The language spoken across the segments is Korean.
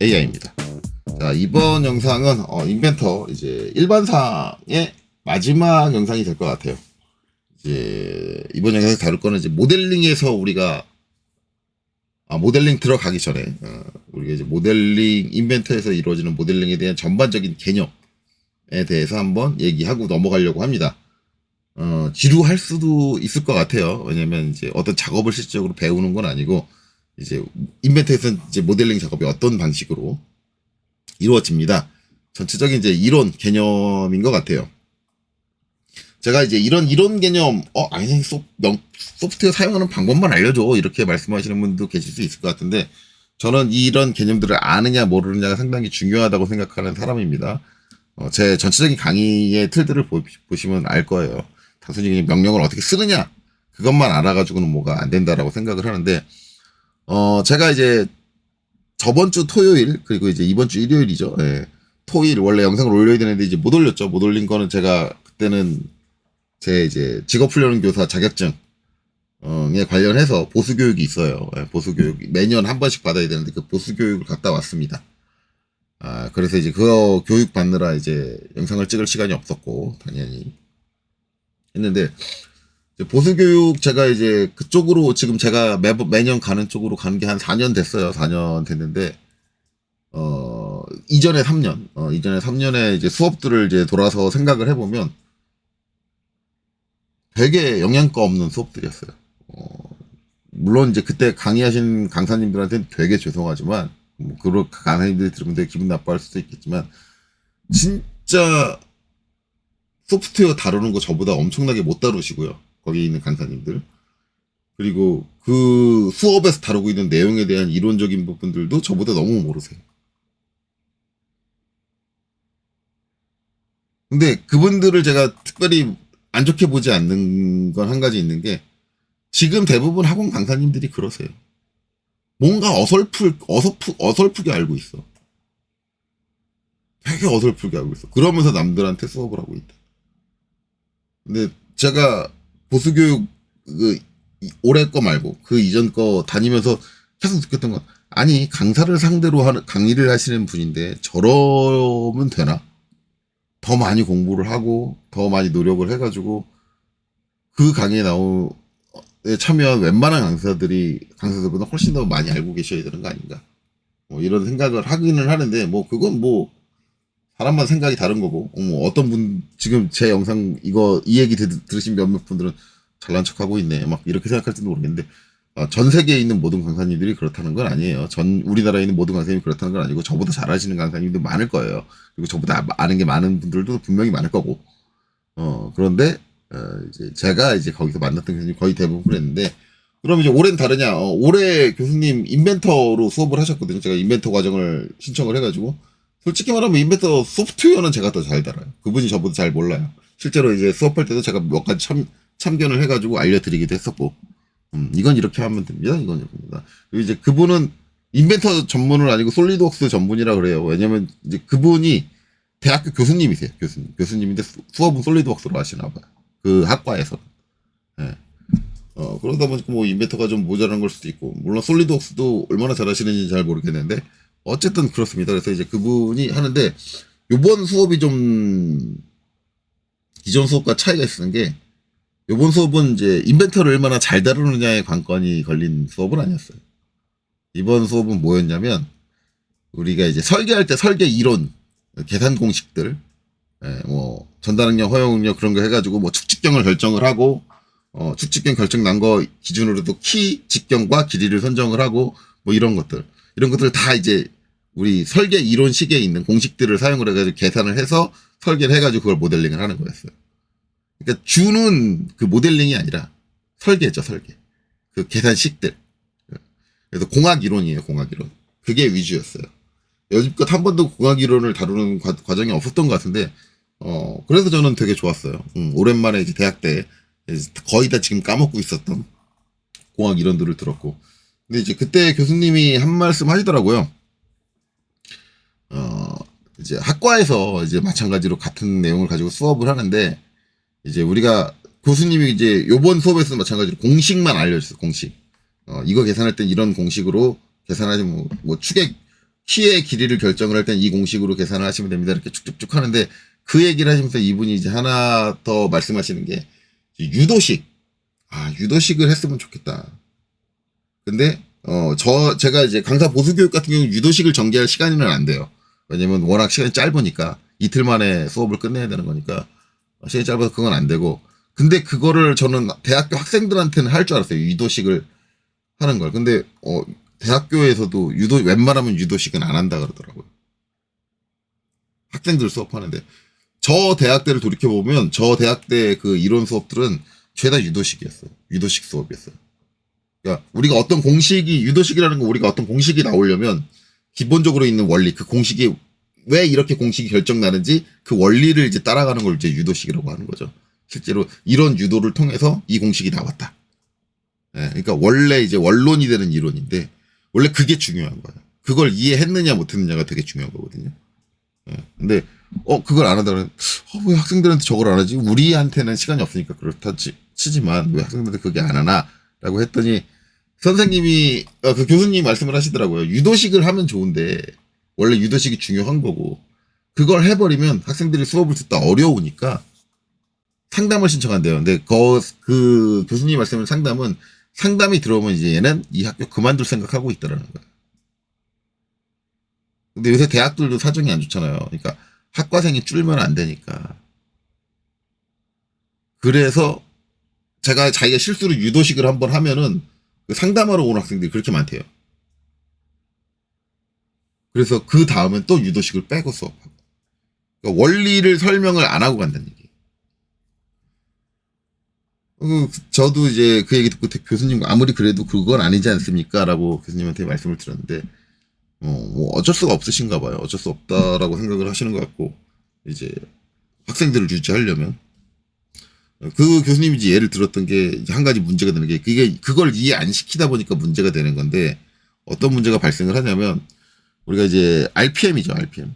AI입니다. 자, 이번 영상은 인벤터 이제 일반상의 마지막 영상이 될 것 같아요. 이제 이번 영상에서 다룰 거는 이제 모델링에서 우리가 모델링 들어가기 전에 우리가 이제 모델링 인벤터에서 이루어지는 모델링에 대한 전반적인 개념에 대해서 한번 얘기하고 넘어가려고 합니다. 지루할 수도 있을 것 같아요. 왜냐면 이제 어떤 작업을 실질적으로 배우는 건 아니고 이제 인벤터에서는 이제 모델링 작업이 어떤 방식으로 이루어집니다. 전체적인 이제 이론 개념인 것 같아요. 제가 이제 이런 개념, 아니, 소프트웨어 사용하는 방법만 알려줘. 이렇게 말씀하시는 분도 계실 수 있을 것 같은데, 저는 이런 개념들을 아느냐, 모르느냐가 상당히 중요하다고 생각하는 사람입니다. 제 전체적인 강의의 틀들을 보시면 알 거예요. 단순히 그냥 명령을 어떻게 쓰느냐, 그것만 알아가지고는 뭐가 안 된다라고 생각을 하는데, 제가 이제 저번 주 토요일, 그리고 이제 이번 주 일요일이죠. 예. 토요일 원래 영상을 올려야 되는데 이제 못 올렸죠. 못 올린 거는 제가 그때는 제 이제 직업훈련 교사 자격증 에 관련해서 보수교육이 있어요. 예, 보수교육 매년 한 번씩 받아야 되는데 그 보수교육을 갔다 왔습니다. 그래서 이제 그거 교육 받느라 이제 영상을 찍을 시간이 없었고 당연히 했는데 보수교육 제가 이제 그쪽으로 지금 제가 매년 가는 쪽으로 가는 게 한 4년 됐어요. 4년 됐는데 이전에 3년에 이제 수업들을 이제 돌아서 생각을 해보면 되게 영양가 없는 수업들이었어요. 물론 이제 그때 강의하신 강사님들한테는 되게 죄송하지만, 그 강사님들이 들으면 되게 기분 나빠할 수도 있겠지만, 진짜 소프트웨어 다루는 거 저보다 엄청나게 못 다루시고요. 거기 있는 강사님들. 그리고 그 수업에서 다루고 있는 내용에 대한 이론적인 부분들도 저보다 너무 모르세요. 근데 그분들을 제가 특별히 안 좋게 보지 않는 건 한 가지 있는 게, 지금 대부분 학원 강사님들이 그러세요. 뭔가 어설프게 알고 있어. 되게 어설프게 알고 있어. 그러면서 남들한테 수업을 하고 있다. 근데 제가 보수교육 올해 거 말고 그 이전 거 다니면서 계속 느꼈던 건, 아니 강사를 상대로 강의를 하시는 분인데 저러면 되나? 더 많이 공부를 하고 더 많이 노력을 해가지고 그 강의에 참여한 웬만한 강사들보다 훨씬 더 많이 알고 계셔야 되는 거 아닌가? 이런 생각을 하기는 하는데 그건 사람마다 생각이 다른 거고, 어떤 분 지금 제 영상 이 얘기 들으신 몇몇 분들은 잘난 척하고 있네 막 이렇게 생각할지도 모르겠는데, 전 세계에 있는 모든 강사님들이 그렇다는 건 아니에요. 우리나라에 있는 모든 강사님이 그렇다는 건 아니고, 저보다 잘하시는 강사님도 많을 거예요. 그리고 저보다 아는 게 많은 분들도 분명히 많을 거고. 그런데, 이제 제가 이제 거기서 만났던 교수님 거의 대부분 그랬는데, 그럼 이제 올해는 다르냐? 올해 교수님 인벤터로 수업을 하셨거든요. 제가 인벤터 과정을 신청을 해가지고. 솔직히 말하면 인벤터 소프트웨어는 제가 더 잘 달아요. 그분이 저보다 잘 몰라요. 실제로 이제 수업할 때도 제가 몇 가지 참견을 해가지고 알려드리기도 했었고. 이건 이렇게 하면 됩니다. 이건 이렇게 됩니다. 그리고 이제 그분은 인벤터 전문은 아니고 솔리드웍스 전문이라 그래요. 왜냐면 이제 그분이 대학교 교수님이세요. 교수님인데 수업은 솔리드웍스로 하시나 봐요. 그 학과에서. 예. 그러다 보니까 인벤터가 좀 모자란 걸 수도 있고, 물론 솔리드웍스도 얼마나 잘하시는지 잘 모르겠는데, 어쨌든 그렇습니다. 그래서 이제 그분이 하는데, 요번 수업이 좀 기존 수업과 차이가 있는 게, 요번 수업은 이제 인벤터를 얼마나 잘 다루느냐의 관건이 걸린 수업은 아니었어요. 이번 수업은 뭐였냐면, 우리가 이제 설계할 때 설계 이론, 계산 공식들, 전달능력, 허용능력 그런 거 해가지고 축직경을 결정을 하고, 축직경 결정 난 거 기준으로도 키, 직경과 길이를 선정을 하고, 이런 것들 다 이제 우리 설계 이론식에 있는 공식들을 사용을 해가지고 계산을 해서 설계를 해가지고 그걸 모델링을 하는 거였어요. 그러니까 주는 그 모델링이 아니라 설계죠, 설계. 그 계산식들. 그래서 공학 이론이에요, 공학 이론. 그게 위주였어요. 여지껏 한 번도 공학 이론을 다루는 과정이 없었던 것 같은데, 그래서 저는 되게 좋았어요. 오랜만에 이제 대학 때 거의 다 지금 까먹고 있었던 공학 이론들을 들었고. 근데 이제 그때 교수님이 한 말씀 하시더라고요. 이제 학과에서 이제 마찬가지로 같은 내용을 가지고 수업을 하는데, 이제 우리가 교수님이 이제 요번 수업에서 마찬가지로 공식만 알려줬어요. 공식. 이거 계산할 땐 이런 공식으로 계산하지 추계 키의 길이를 결정을 할 땐 이 공식으로 계산을 하시면 됩니다. 이렇게 쭉쭉쭉 하는데 그 얘기를 하시면서 이분이 이제 하나 더 말씀하시는 게 유도식. 유도식을 했으면 좋겠다. 근데 제가 이제 강사 보수교육 같은 경우 유도식을 전개할 시간이는 안 돼요. 왜냐면 워낙 시간이 짧으니까 이틀 만에 수업을 끝내야 되는 거니까 시간이 짧아서 그건 안 되고. 근데 그거를 저는 대학교 학생들한테는 할 줄 알았어요. 유도식을 하는 걸. 근데 대학교에서도 웬만하면 유도식은 안 한다 그러더라고요. 학생들 수업하는데. 저 대학 때를 돌이켜보면 저 대학 때 그 이론 수업들은 죄다 유도식이었어요. 유도식 수업이었어요. 그러니까 우리가 어떤 공식이, 유도식이라는 거 우리가 어떤 공식이 나오려면 기본적으로 있는 원리, 그 공식이 왜 이렇게 공식이 결정나는지 그 원리를 이제 따라가는 걸 이제 유도식이라고 하는 거죠. 실제로 이런 유도를 통해서 이 공식이 나왔다. 그러니까 원래 이제 원론이 되는 이론인데 원래 그게 중요한 거예요. 그걸 이해했느냐 못했느냐가 되게 중요한 거거든요. 근데 그걸 안 한다면 왜 학생들한테 저걸 안 하지? 우리한테는 시간이 없으니까 그렇다 치지만 왜 학생들한테 그게 안 하나? 라고 했더니 선생님이 그 교수님이 말씀을 하시더라고요. 유도식을 하면 좋은데 원래 유도식이 중요한 거고 그걸 해버리면 학생들이 수업을 듣다 어려우니까 상담을 신청한대요. 근데 그 교수님이 말씀하신 상담이 들어오면 이제 얘는 이 학교 그만둘 생각하고 있다라는 거예요. 근데 요새 대학들도 사정이 안 좋잖아요. 그러니까 학과생이 줄면 안 되니까. 그래서 자기가 실수로 유도식을 한번 하면은 상담하러 온 학생들이 그렇게 많대요. 그래서 그 다음엔 또 유도식을 빼고 수업하고. 그러니까 원리를 설명을 안 하고 간다는 얘기. 저도 이제 그 얘기 듣고 교수님 아무리 그래도 그건 아니지 않습니까? 라고 교수님한테 말씀을 드렸는데 뭐 어쩔 수가 없으신가 봐요. 어쩔 수 없다라고 생각을 하시는 것 같고 이제 학생들을 유지하려면 그 교수님이 이제 예를 들었던 게 한 가지 문제가 되는 게 그걸 이해 안 시키다 보니까 문제가 되는 건데 어떤 문제가 발생을 하냐면 우리가 이제 RPM이죠. RPM.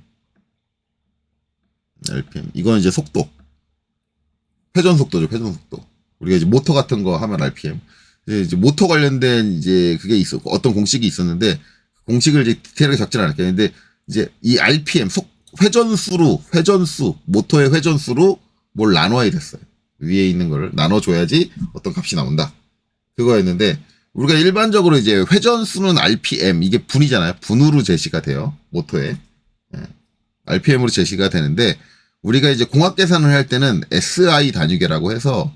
이건 이제 속도. 회전 속도죠. 회전 속도. 우리가 이제 모터 같은 거 하면 RPM. 이제 모터 관련된 이제 그게 있었고 어떤 공식이 있었는데 공식을 이제 디테일하게 적지는 않을게요. 근데 이제 이 RPM 회전수 모터의 회전수로 뭘 나눠야 됐어요. 위에 있는 거를 나눠줘야지 어떤 값이 나온다. 그거였는데 우리가 일반적으로 이제 회전수는 RPM 이게 분이잖아요. 분으로 제시가 돼요. 모터에 RPM으로 제시가 되는데 우리가 이제 공학 계산을 할 때는 SI 단위계라고 해서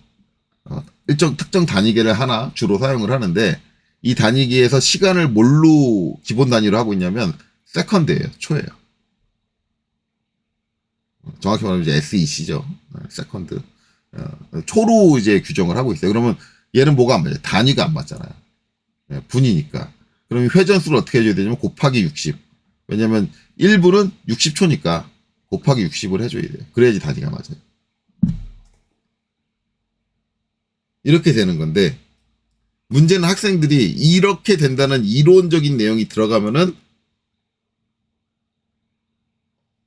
특정 단위계를 하나 주로 사용을 하는데 이 단위계에서 시간을 뭘로 기본 단위로 하고 있냐면 세컨드예요. 초예요. 정확히 말하면 이제 SEC죠. 세컨드. 초로 이제 규정을 하고 있어요. 그러면 얘는 뭐가 안 맞아요? 단위가 안 맞잖아요. 분이니까. 그럼 회전수를 어떻게 해줘야 되냐면 곱하기 60. 왜냐면 1분은 60초니까 곱하기 60을 해줘야 돼요. 그래야지 단위가 맞아요. 이렇게 되는 건데 문제는 학생들이 이렇게 된다는 이론적인 내용이 들어가면은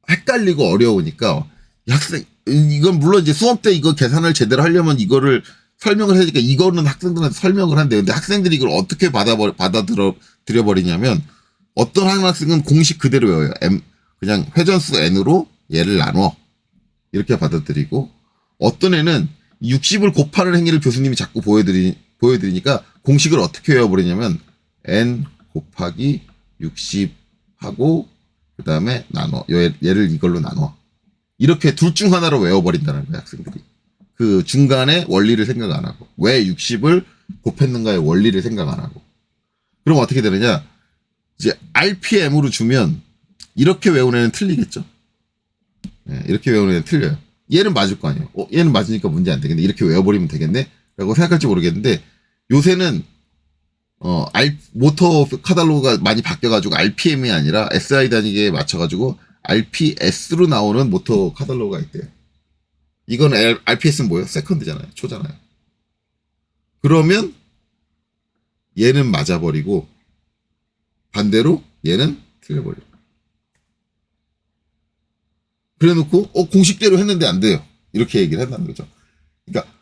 헷갈리고 어려우니까 이건 물론 이제 수업 때 이거 계산을 제대로 하려면 이거를 설명을 해야 되니까 이거는 학생들한테 설명을 한대요. 근데 학생들이 이걸 어떻게 받아들여버리냐면 어떤 한 학생은 공식 그대로 외워요. 그냥 회전수 n으로 얘를 나눠. 이렇게 받아들이고 어떤 애는 60을 곱하는 행위를 교수님이 자꾸 보여드리니까 공식을 어떻게 외워버리냐면 n 곱하기 60 하고 그 다음에 나눠. 얘를 이걸로 나눠. 이렇게 둘 중 하나로 외워버린다는 거예요, 학생들이. 그 중간에 원리를 생각 안 하고. 왜 60을 곱했는가의 원리를 생각 안 하고. 그럼 어떻게 되느냐? 이제 RPM으로 주면 이렇게 외우는 애는 틀리겠죠? 이렇게 외우는 애는 틀려요. 얘는 맞을 거 아니에요. 얘는 맞으니까 문제 안 되겠네. 이렇게 외워버리면 되겠네? 라고 생각할지 모르겠는데 요새는 모터 카탈로그가 많이 바뀌어가지고 RPM이 아니라 SI 단위계에 맞춰가지고 RPS로 나오는 모터 카탈로그가 있대요. 이건 RPS는 뭐예요? 세컨드잖아요. 초잖아요. 그러면 얘는 맞아버리고 반대로 얘는 틀려버려요. 그래 놓고 공식대로 했는데 안 돼요. 이렇게 얘기를 한다는 거죠. 그러니까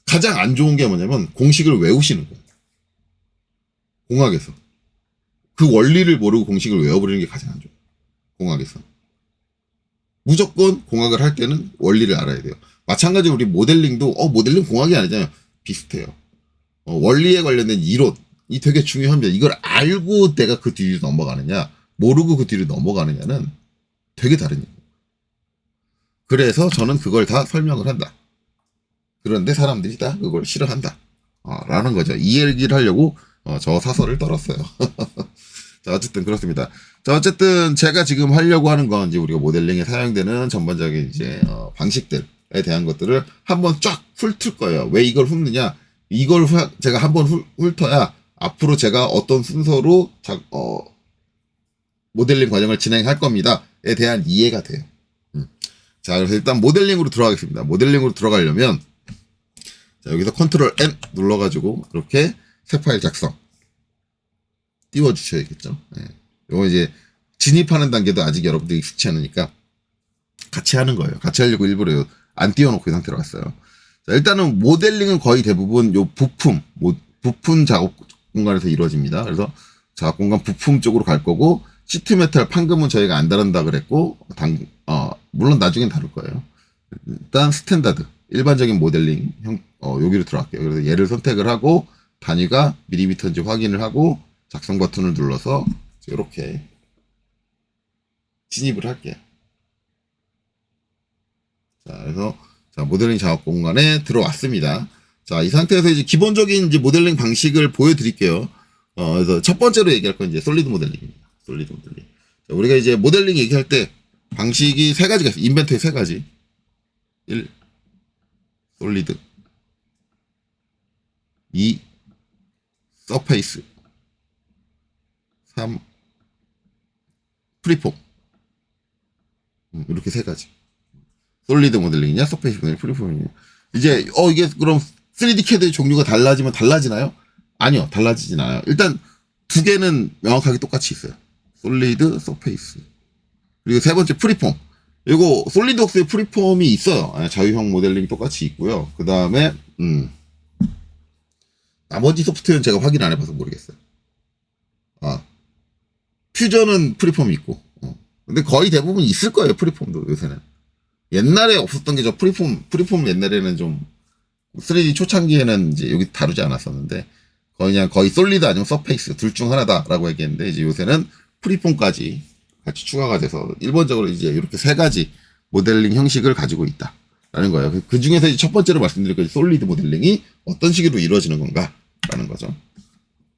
가장 안 좋은 게 뭐냐면 공식을 외우시는 거예요. 공학에서. 그 원리를 모르고 공식을 외워버리는 게 가장 안 좋아요. 공학에서. 무조건 공학을 할 때는 원리를 알아야 돼요. 마찬가지로 우리 모델링도 모델링 공학이 아니잖아요. 비슷해요. 원리에 관련된 이론이 되게 중요합니다. 이걸 알고 내가 그 뒤로 넘어가느냐, 모르고 그 뒤로 넘어가느냐는 되게 다른 얘기예요. 그래서 저는 그걸 다 설명을 한다. 그런데 사람들이 다 그걸 싫어한다. 라는 거죠. 이 얘기를 하려고 저 사설을 떨었어요. 자, 어쨌든 그렇습니다. 자, 어쨌든 제가 지금 하려고 하는 건 이제 우리가 모델링에 사용되는 전반적인 이제 방식들에 대한 것들을 한번 쫙 훑을 거예요. 왜 이걸 훑느냐? 이걸 제가 한번 훑어야 앞으로 제가 어떤 순서로 모델링 과정을 진행할 겁니다에 대한 이해가 돼요. 자, 그래서 일단 모델링으로 들어가겠습니다. 모델링으로 들어가려면 자, 여기서 컨트롤 N 눌러가지고 이렇게 새 파일 작성 띄워주셔야겠죠. 네. 요거 이제 진입하는 단계도 아직 여러분들이 익숙치 않으니까 같이 하는 거예요. 같이 하려고 일부러 안 띄워놓고 이 상태로 갔어요. 자, 일단은 모델링은 거의 대부분 요 부품 작업 공간에서 이루어집니다. 그래서 작업 공간 부품 쪽으로 갈 거고 시트 메탈 판금은 저희가 안 다룬다 그랬고 물론 나중엔 다룰 거예요. 일단 스탠다드 일반적인 모델링 여기로 들어갈게요. 그래서 얘를 선택을 하고 단위가 밀리미터인지 확인을 하고 작성 버튼을 눌러서 이렇게 진입을 할게요. 자, 그래서 자, 모델링 작업 공간에 들어왔습니다. 자, 이 상태에서 이제 기본적인 이제 모델링 방식을 보여드릴게요. 그래서 첫 번째로 얘기할 건 이제 솔리드 모델링입니다. 솔리드 모델링. 자, 우리가 이제 모델링 얘기할 때 방식이 세 가지가 있어요. 인벤토리 세 가지. 1. 솔리드. 2. 서페이스. 3. 프리폼. 이렇게 세 가지. 솔리드 모델링이냐, 서페이스 모델링, 프리폼이냐. 이제, 이게 그럼 3D CAD의 종류가 달라지면 달라지나요? 아니요, 달라지진 않아요. 일단, 두 개는 명확하게 똑같이 있어요. 솔리드, 서페이스. 그리고 세 번째, 프리폼. 이거, 솔리드웍스에 프리폼이 있어요. 자유형 모델링 똑같이 있고요. 그 다음에, 나머지 소프트웨어는 제가 확인 안 해봐서 모르겠어요. 퓨전은 프리폼이 있고. 근데 거의 대부분 있을 거예요, 프리폼도 요새는. 옛날에 없었던 게 프리폼 옛날에는 좀 3D 초창기에는 이제 여기 다루지 않았었는데 거의 솔리드 아니면 서페이스 둘 중 하나다라고 얘기했는데 이제 요새는 프리폼까지 같이 추가가 돼서 일반적으로 이제 이렇게 세 가지 모델링 형식을 가지고 있다라는 거예요. 그 중에서 이제 첫 번째로 말씀드릴 거 솔리드 모델링이 어떤 식으로 이루어지는 건가라는 거죠.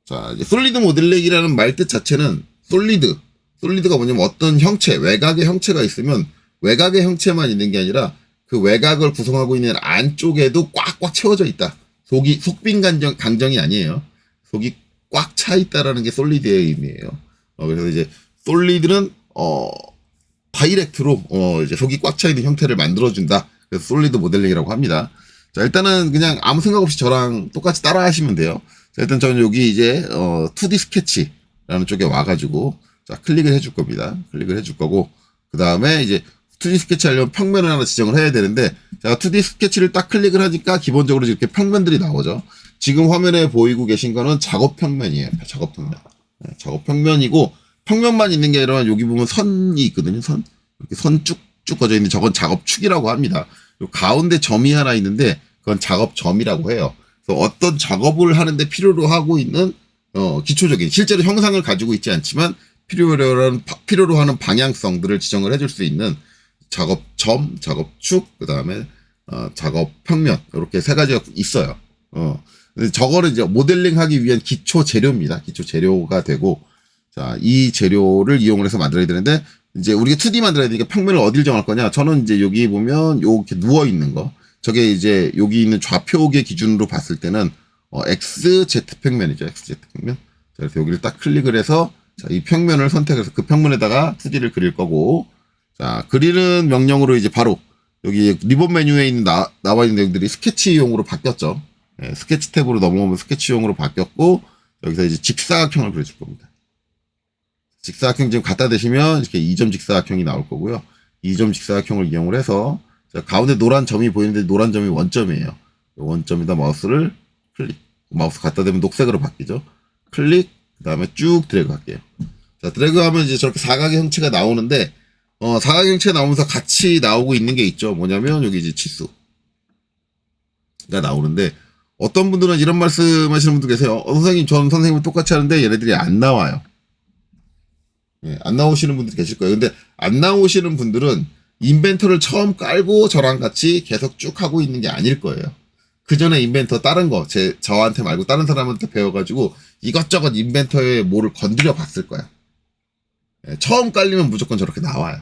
자, 이제 솔리드 모델링이라는 말 뜻 자체는 솔리드가 뭐냐면 어떤 형체, 외곽의 형체가 있으면 외곽의 형체만 있는 게 아니라 그 외곽을 구성하고 있는 안쪽에도 꽉꽉 채워져 있다. 속빈 강정이 아니에요. 속이 꽉 차 있다라는 게 솔리드의 의미예요. 그래서 이제 솔리드는 다이렉트로 이제 속이 꽉 차 있는 형태를 만들어준다. 그래서 솔리드 모델링이라고 합니다. 자, 일단은 그냥 아무 생각 없이 저랑 똑같이 따라 하시면 돼요. 자, 일단 저는 여기 이제 2D 스케치라는 쪽에 와가지고 자, 클릭을 해줄 겁니다. 클릭을 해줄 거고 그 다음에 이제 2D 스케치 하려면 평면을 하나 지정을 해야 되는데 제가 2D 스케치를 딱 클릭을 하니까 기본적으로 이렇게 평면들이 나오죠. 지금 화면에 보이고 계신 거는 작업 평면이에요. 작업 평면. 네, 작업 평면이고 평면만 있는 게 아니라 여기 보면 선이 있거든요. 이렇게 선 쭉쭉 꺼져 있는데 저건 작업축이라고 합니다. 가운데 점이 하나 있는데 그건 작업점이라고 해요. 그래서 어떤 작업을 하는데 필요로 하고 있는 기초적인 실제로 형상을 가지고 있지 않지만 필요로 하는 방향성들을 지정을 해줄 수 있는 작업점, 작업축, 그 다음에 작업평면 이렇게 세 가지가 있어요. 근데 저거를 이제 모델링하기 위한 기초 재료입니다. 기초 재료가 되고 자, 이 재료를 이용을 해서 만들어야 되는데 이제 우리가 2D 만들어야 되니까 평면을 어딜 정할 거냐? 저는 이제 여기 보면 이렇게 누워 있는 거, 저게 이제 여기 있는 좌표계 기준으로 봤을 때는 XZ 평면이죠. XZ 평면. 자, 그래서 여기를 딱 클릭을 해서 자, 이 평면을 선택해서 그 평면에다가 2D를 그릴 거고, 자, 그리는 명령으로 이제 바로 여기 리본 메뉴에 있는 나와 있는 내용들이 스케치용으로 바뀌었죠. 네, 스케치 탭으로 넘어오면 스케치용으로 바뀌었고, 여기서 이제 직사각형을 그려줄 겁니다. 직사각형 지금 갖다 대시면 이렇게 2점 직사각형이 나올 거고요. 2점 직사각형을 이용을 해서 자, 가운데 노란 점이 보이는데 노란 점이 원점이에요. 원점에다 마우스를 클릭. 마우스 갖다 대면 녹색으로 바뀌죠. 클릭. 그 다음에 쭉 드래그 할게요. 자, 드래그 하면 이제 저렇게 사각의 형체가 나오는데, 사각의 형체가 나오면서 같이 나오고 있는 게 있죠. 뭐냐면, 여기 이제 치수가 나오는데, 어떤 분들은 이런 말씀 하시는 분들 계세요. 선생님, 전 선생님은 똑같이 하는데 얘네들이 안 나와요. 예, 안 나오시는 분들이 계실 거예요. 근데 안 나오시는 분들은 인벤터를 처음 깔고 저랑 같이 계속 쭉 하고 있는 게 아닐 거예요. 그 전에 인벤터 다른 거, 저한테 말고 다른 사람한테 배워가지고 이것저것 인벤터에 뭐를 건드려 봤을 거야. 예, 처음 깔리면 무조건 저렇게 나와요.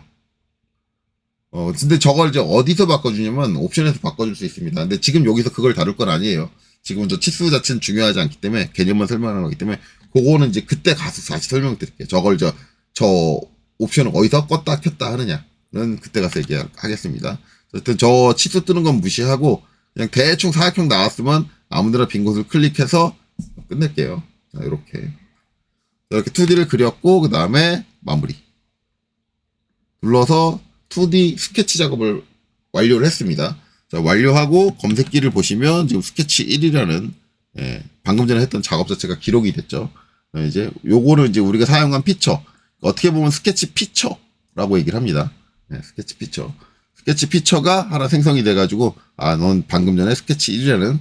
근데 저걸 이제 어디서 바꿔주냐면 옵션에서 바꿔줄 수 있습니다. 근데 지금 여기서 그걸 다룰 건 아니에요. 지금은 저 치수 자체는 중요하지 않기 때문에 개념만 설명하는 거기 때문에 그거는 이제 그때 가서 다시 설명드릴게요. 저걸 저 옵션을 어디서 껐다 켰다 하느냐는 그때 가서 얘기하겠습니다. 어쨌든 저 치수 뜨는 건 무시하고 그냥 대충 사각형 나왔으면 아무데나 빈 곳을 클릭해서 끝낼게요. 자, 이렇게 2D를 그렸고 그 다음에 마무리 눌러서 2D 스케치 작업을 완료를 했습니다. 자, 완료하고 검색기를 보시면 지금 스케치 1이라는 방금 전에 했던 작업 자체가 기록이 됐죠. 이제 요거는 이제 우리가 사용한 피처, 어떻게 보면 스케치 피처라고 얘기를 합니다. 스케치 피처. 스케치 피처가 하나 생성이 돼가지고 넌 방금 전에 스케치 1이라는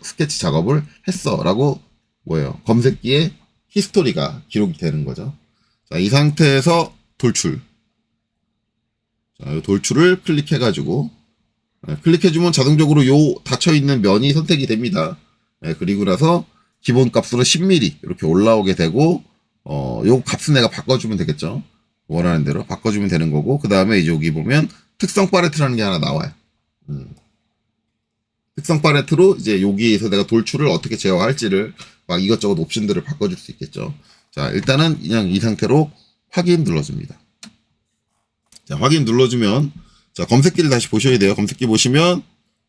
스케치 작업을 했어라고 검색기에 히스토리가 기록이 되는 거죠. 자, 이 상태에서 돌출. 자, 돌출을 클릭해가지고 클릭해주면 자동적으로 요 닫혀있는 면이 선택이 됩니다. 그리고 나서 기본 값으로 10mm 이렇게 올라오게 되고 요 값은 내가 바꿔주면 되겠죠. 원하는 대로 바꿔주면 되는 거고 그 다음에 이제 여기 보면 특성 팔레트라는 게 하나 나와요. 특성 팔레트로 이제 여기에서 내가 돌출을 어떻게 제어할지를 막 이것저것 옵션들을 바꿔줄 수 있겠죠. 자, 일단은 그냥 이 상태로 확인 눌러줍니다. 자, 확인 눌러주면 자, 검색기를 다시 보셔야 돼요. 검색기 보시면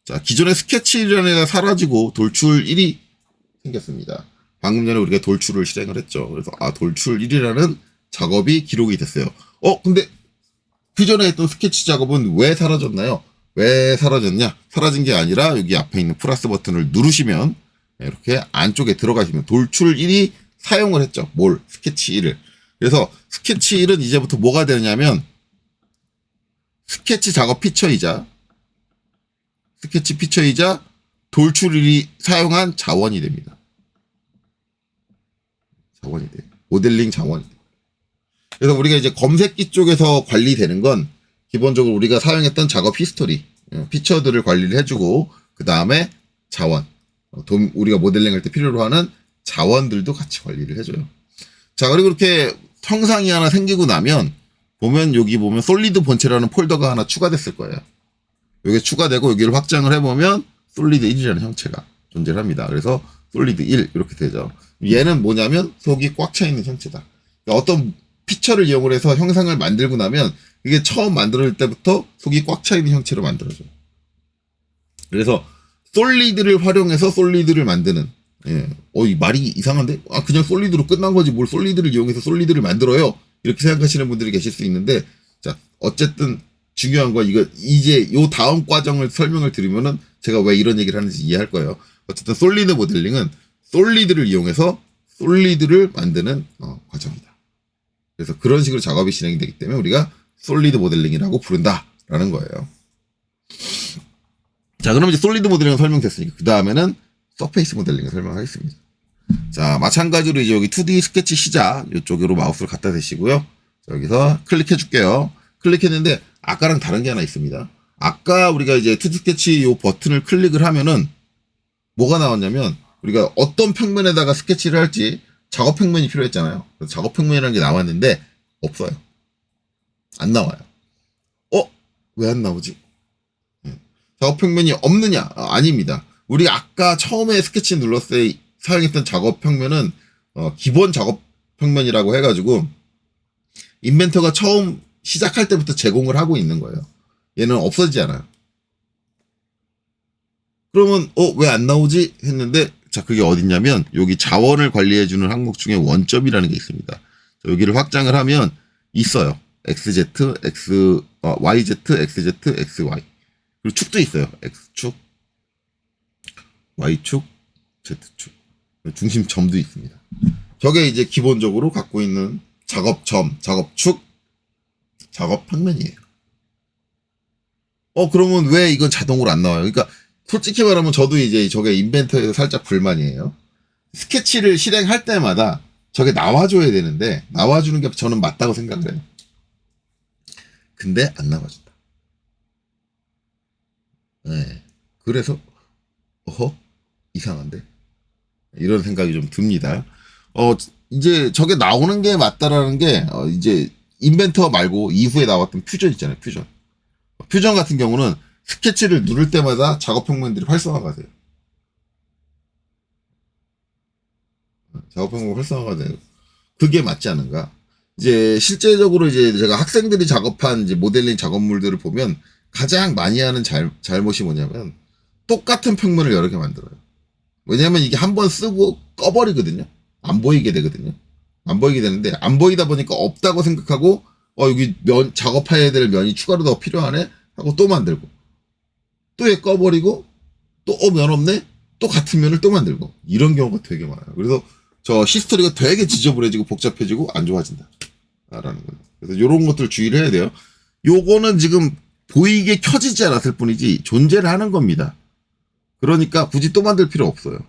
자, 기존의 스케치 1이라는 애가 사라지고 돌출 1이 생겼습니다. 방금 전에 우리가 돌출을 실행을 했죠. 그래서 돌출 1이라는 작업이 기록이 됐어요. 근데 그 전에 했던 스케치 작업은 왜 사라졌나요? 왜 사라졌냐? 사라진 게 아니라 여기 앞에 있는 플러스 버튼을 누르시면 이렇게 안쪽에 들어가시면 돌출 1이 사용을 했죠. 스케치 1을. 그래서 스케치 1은 이제부터 뭐가 되냐면 스케치 작업 피처이자 돌출 1이 사용한 자원이 됩니다. 자원이 돼요. 모델링 자원이 돼요. 그래서 우리가 이제 검색기 쪽에서 관리되는 건 기본적으로 우리가 사용했던 작업 히스토리, 피처들을 관리를 해주고 그 다음에 자원, 우리가 모델링 할 때 필요로 하는 자원들도 같이 관리를 해줘요. 자, 그리고 이렇게 형상이 하나 생기고 나면 보면 여기 보면 솔리드 본체라는 폴더가 하나 추가됐을 거예요. 여기 추가되고 여기를 확장을 해보면 솔리드 1이라는 형체가 존재를 합니다. 그래서 솔리드 1 이렇게 되죠. 얘는 뭐냐면 속이 꽉 차 있는 형체다. 그러니까 어떤 피처를 이용을 해서 형상을 만들고 나면 이게 처음 만들어질 때부터 속이 꽉 차 있는 형체로 만들어져요. 그래서 솔리드를 활용해서 솔리드를 만드는 이 말이 이상한데? 그냥 솔리드로 끝난 거지 뭘 솔리드를 이용해서 솔리드를 만들어요. 이렇게 생각하시는 분들이 계실 수 있는데 자, 어쨌든 중요한 건 이제 요 다음 과정을 설명을 드리면은 제가 왜 이런 얘기를 하는지 이해할 거예요. 어쨌든 솔리드 모델링은 솔리드를 이용해서 솔리드를 만드는 과정이다. 그래서 그런 식으로 작업이 진행이 되기 때문에 우리가 솔리드 모델링이라고 부른다라는 거예요. 자, 그럼 이제 솔리드 모델링은 설명됐으니까 그 다음에는 서페이스 모델링을 설명하겠습니다. 자, 마찬가지로 이제 여기 2D 스케치 시작 이쪽으로 마우스를 갖다 대시고요. 여기서 클릭해 줄게요. 클릭했는데 아까랑 다른 게 하나 있습니다. 아까 우리가 이제 2D 스케치 요 버튼을 클릭을 하면은 뭐가 나왔냐면 우리가 어떤 평면에다가 스케치를 할지 작업 평면이 필요했잖아요. 그래서 작업 평면이라는 게 나왔는데 없어요. 안 나와요. 왜 안 나오지? 작업 평면이 없느냐? 아닙니다. 우리 아까 처음에 스케치 눌렀을 때 사용했던 작업 평면은 기본 작업 평면이라고 해가지고 인벤터가 처음 시작할 때부터 제공을 하고 있는 거예요. 얘는 없어지지 않아요. 그러면 왜 안 나오지? 했는데 자, 그게 어딨냐면 여기 자원을 관리해주는 항목 중에 원점이라는 게 있습니다. 자, 여기를 확장을 하면 있어요. XZ, YZ, XZ, XY. 그리고 축도 있어요. X축, Y축, Z축. 중심점도 있습니다. 저게 이제 기본적으로 갖고 있는 작업점, 작업축, 작업 평면이에요. 그러면 왜 이건 자동으로 안 나와요? 그러니까 솔직히 말하면 저도 이제 저게 인벤터에서 살짝 불만이에요. 스케치를 실행할 때마다 저게 나와줘야 되는데 나와주는 게 저는 맞다고 생각을 해요. 근데 안 나와준다. 네. 그래서 이상한데? 이런 생각이 좀 듭니다. 이제 저게 나오는 게 맞다라는 게 이제 인벤터 말고 이후에 나왔던 퓨전 있잖아요. 퓨전 같은 경우는 스케치를 누를 때마다 작업 평면들이 활성화가 돼요. 작업 평면 활성화가 돼요. 그게 맞지 않은가? 이제 실제적으로 이제 제가 학생들이 작업한 이제 모델링 작업물들을 보면 가장 많이 하는 잘못이 뭐냐면 똑같은 평면을 여러 개 만들어요. 왜냐면 이게 한번 쓰고 꺼버리거든요. 안 보이게 되거든요. 안 보이게 되는데 안 보이다 보니까 없다고 생각하고 여기 작업해야 될 면이 추가로 더 필요하네 하고 또 만들고 또 얘 꺼버리고 또 면 없네 또 같은 면을 또 만들고 이런 경우가 되게 많아요. 그래서 저 히스토리가 되게 지저분해지고 복잡해지고 안 좋아진다 라는 거예요. 그래서 이런 것들 주의를 해야 돼요. 요거는 지금 보이게 켜지지 않았을 뿐이지 존재를 하는 겁니다. 그러니까 굳이 또 만들 필요 없어요.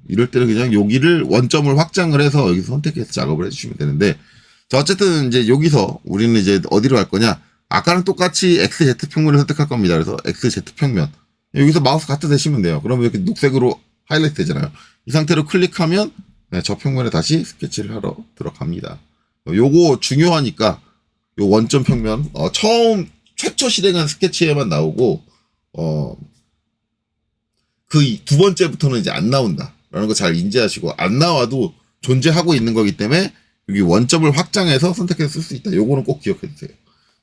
이럴 때는 그냥 여기를 원점을 확장을 해서 여기서 선택해서 작업을 해주시면 되는데, 자, 어쨌든 이제 여기서 우리는 이제 어디로 갈 거냐? 아까는 똑같이 XZ 평면을 선택할 겁니다. 그래서 XZ 평면. 여기서 마우스 갖다 대시면 돼요. 그러면 이렇게 녹색으로 하이라이트 되잖아요. 이 상태로 클릭하면 네, 저 평면에 다시 스케치를 하러 들어갑니다. 요거 중요하니까 요 원점 평면 최초 실행한 스케치에만 나오고 그 두 번째부터는 이제 안 나온다라는 거 잘 인지하시고, 안 나와도 존재하고 있는 거기 때문에 여기 원점을 확장해서 선택해서 쓸 수 있다. 요거는 꼭 기억해 주세요.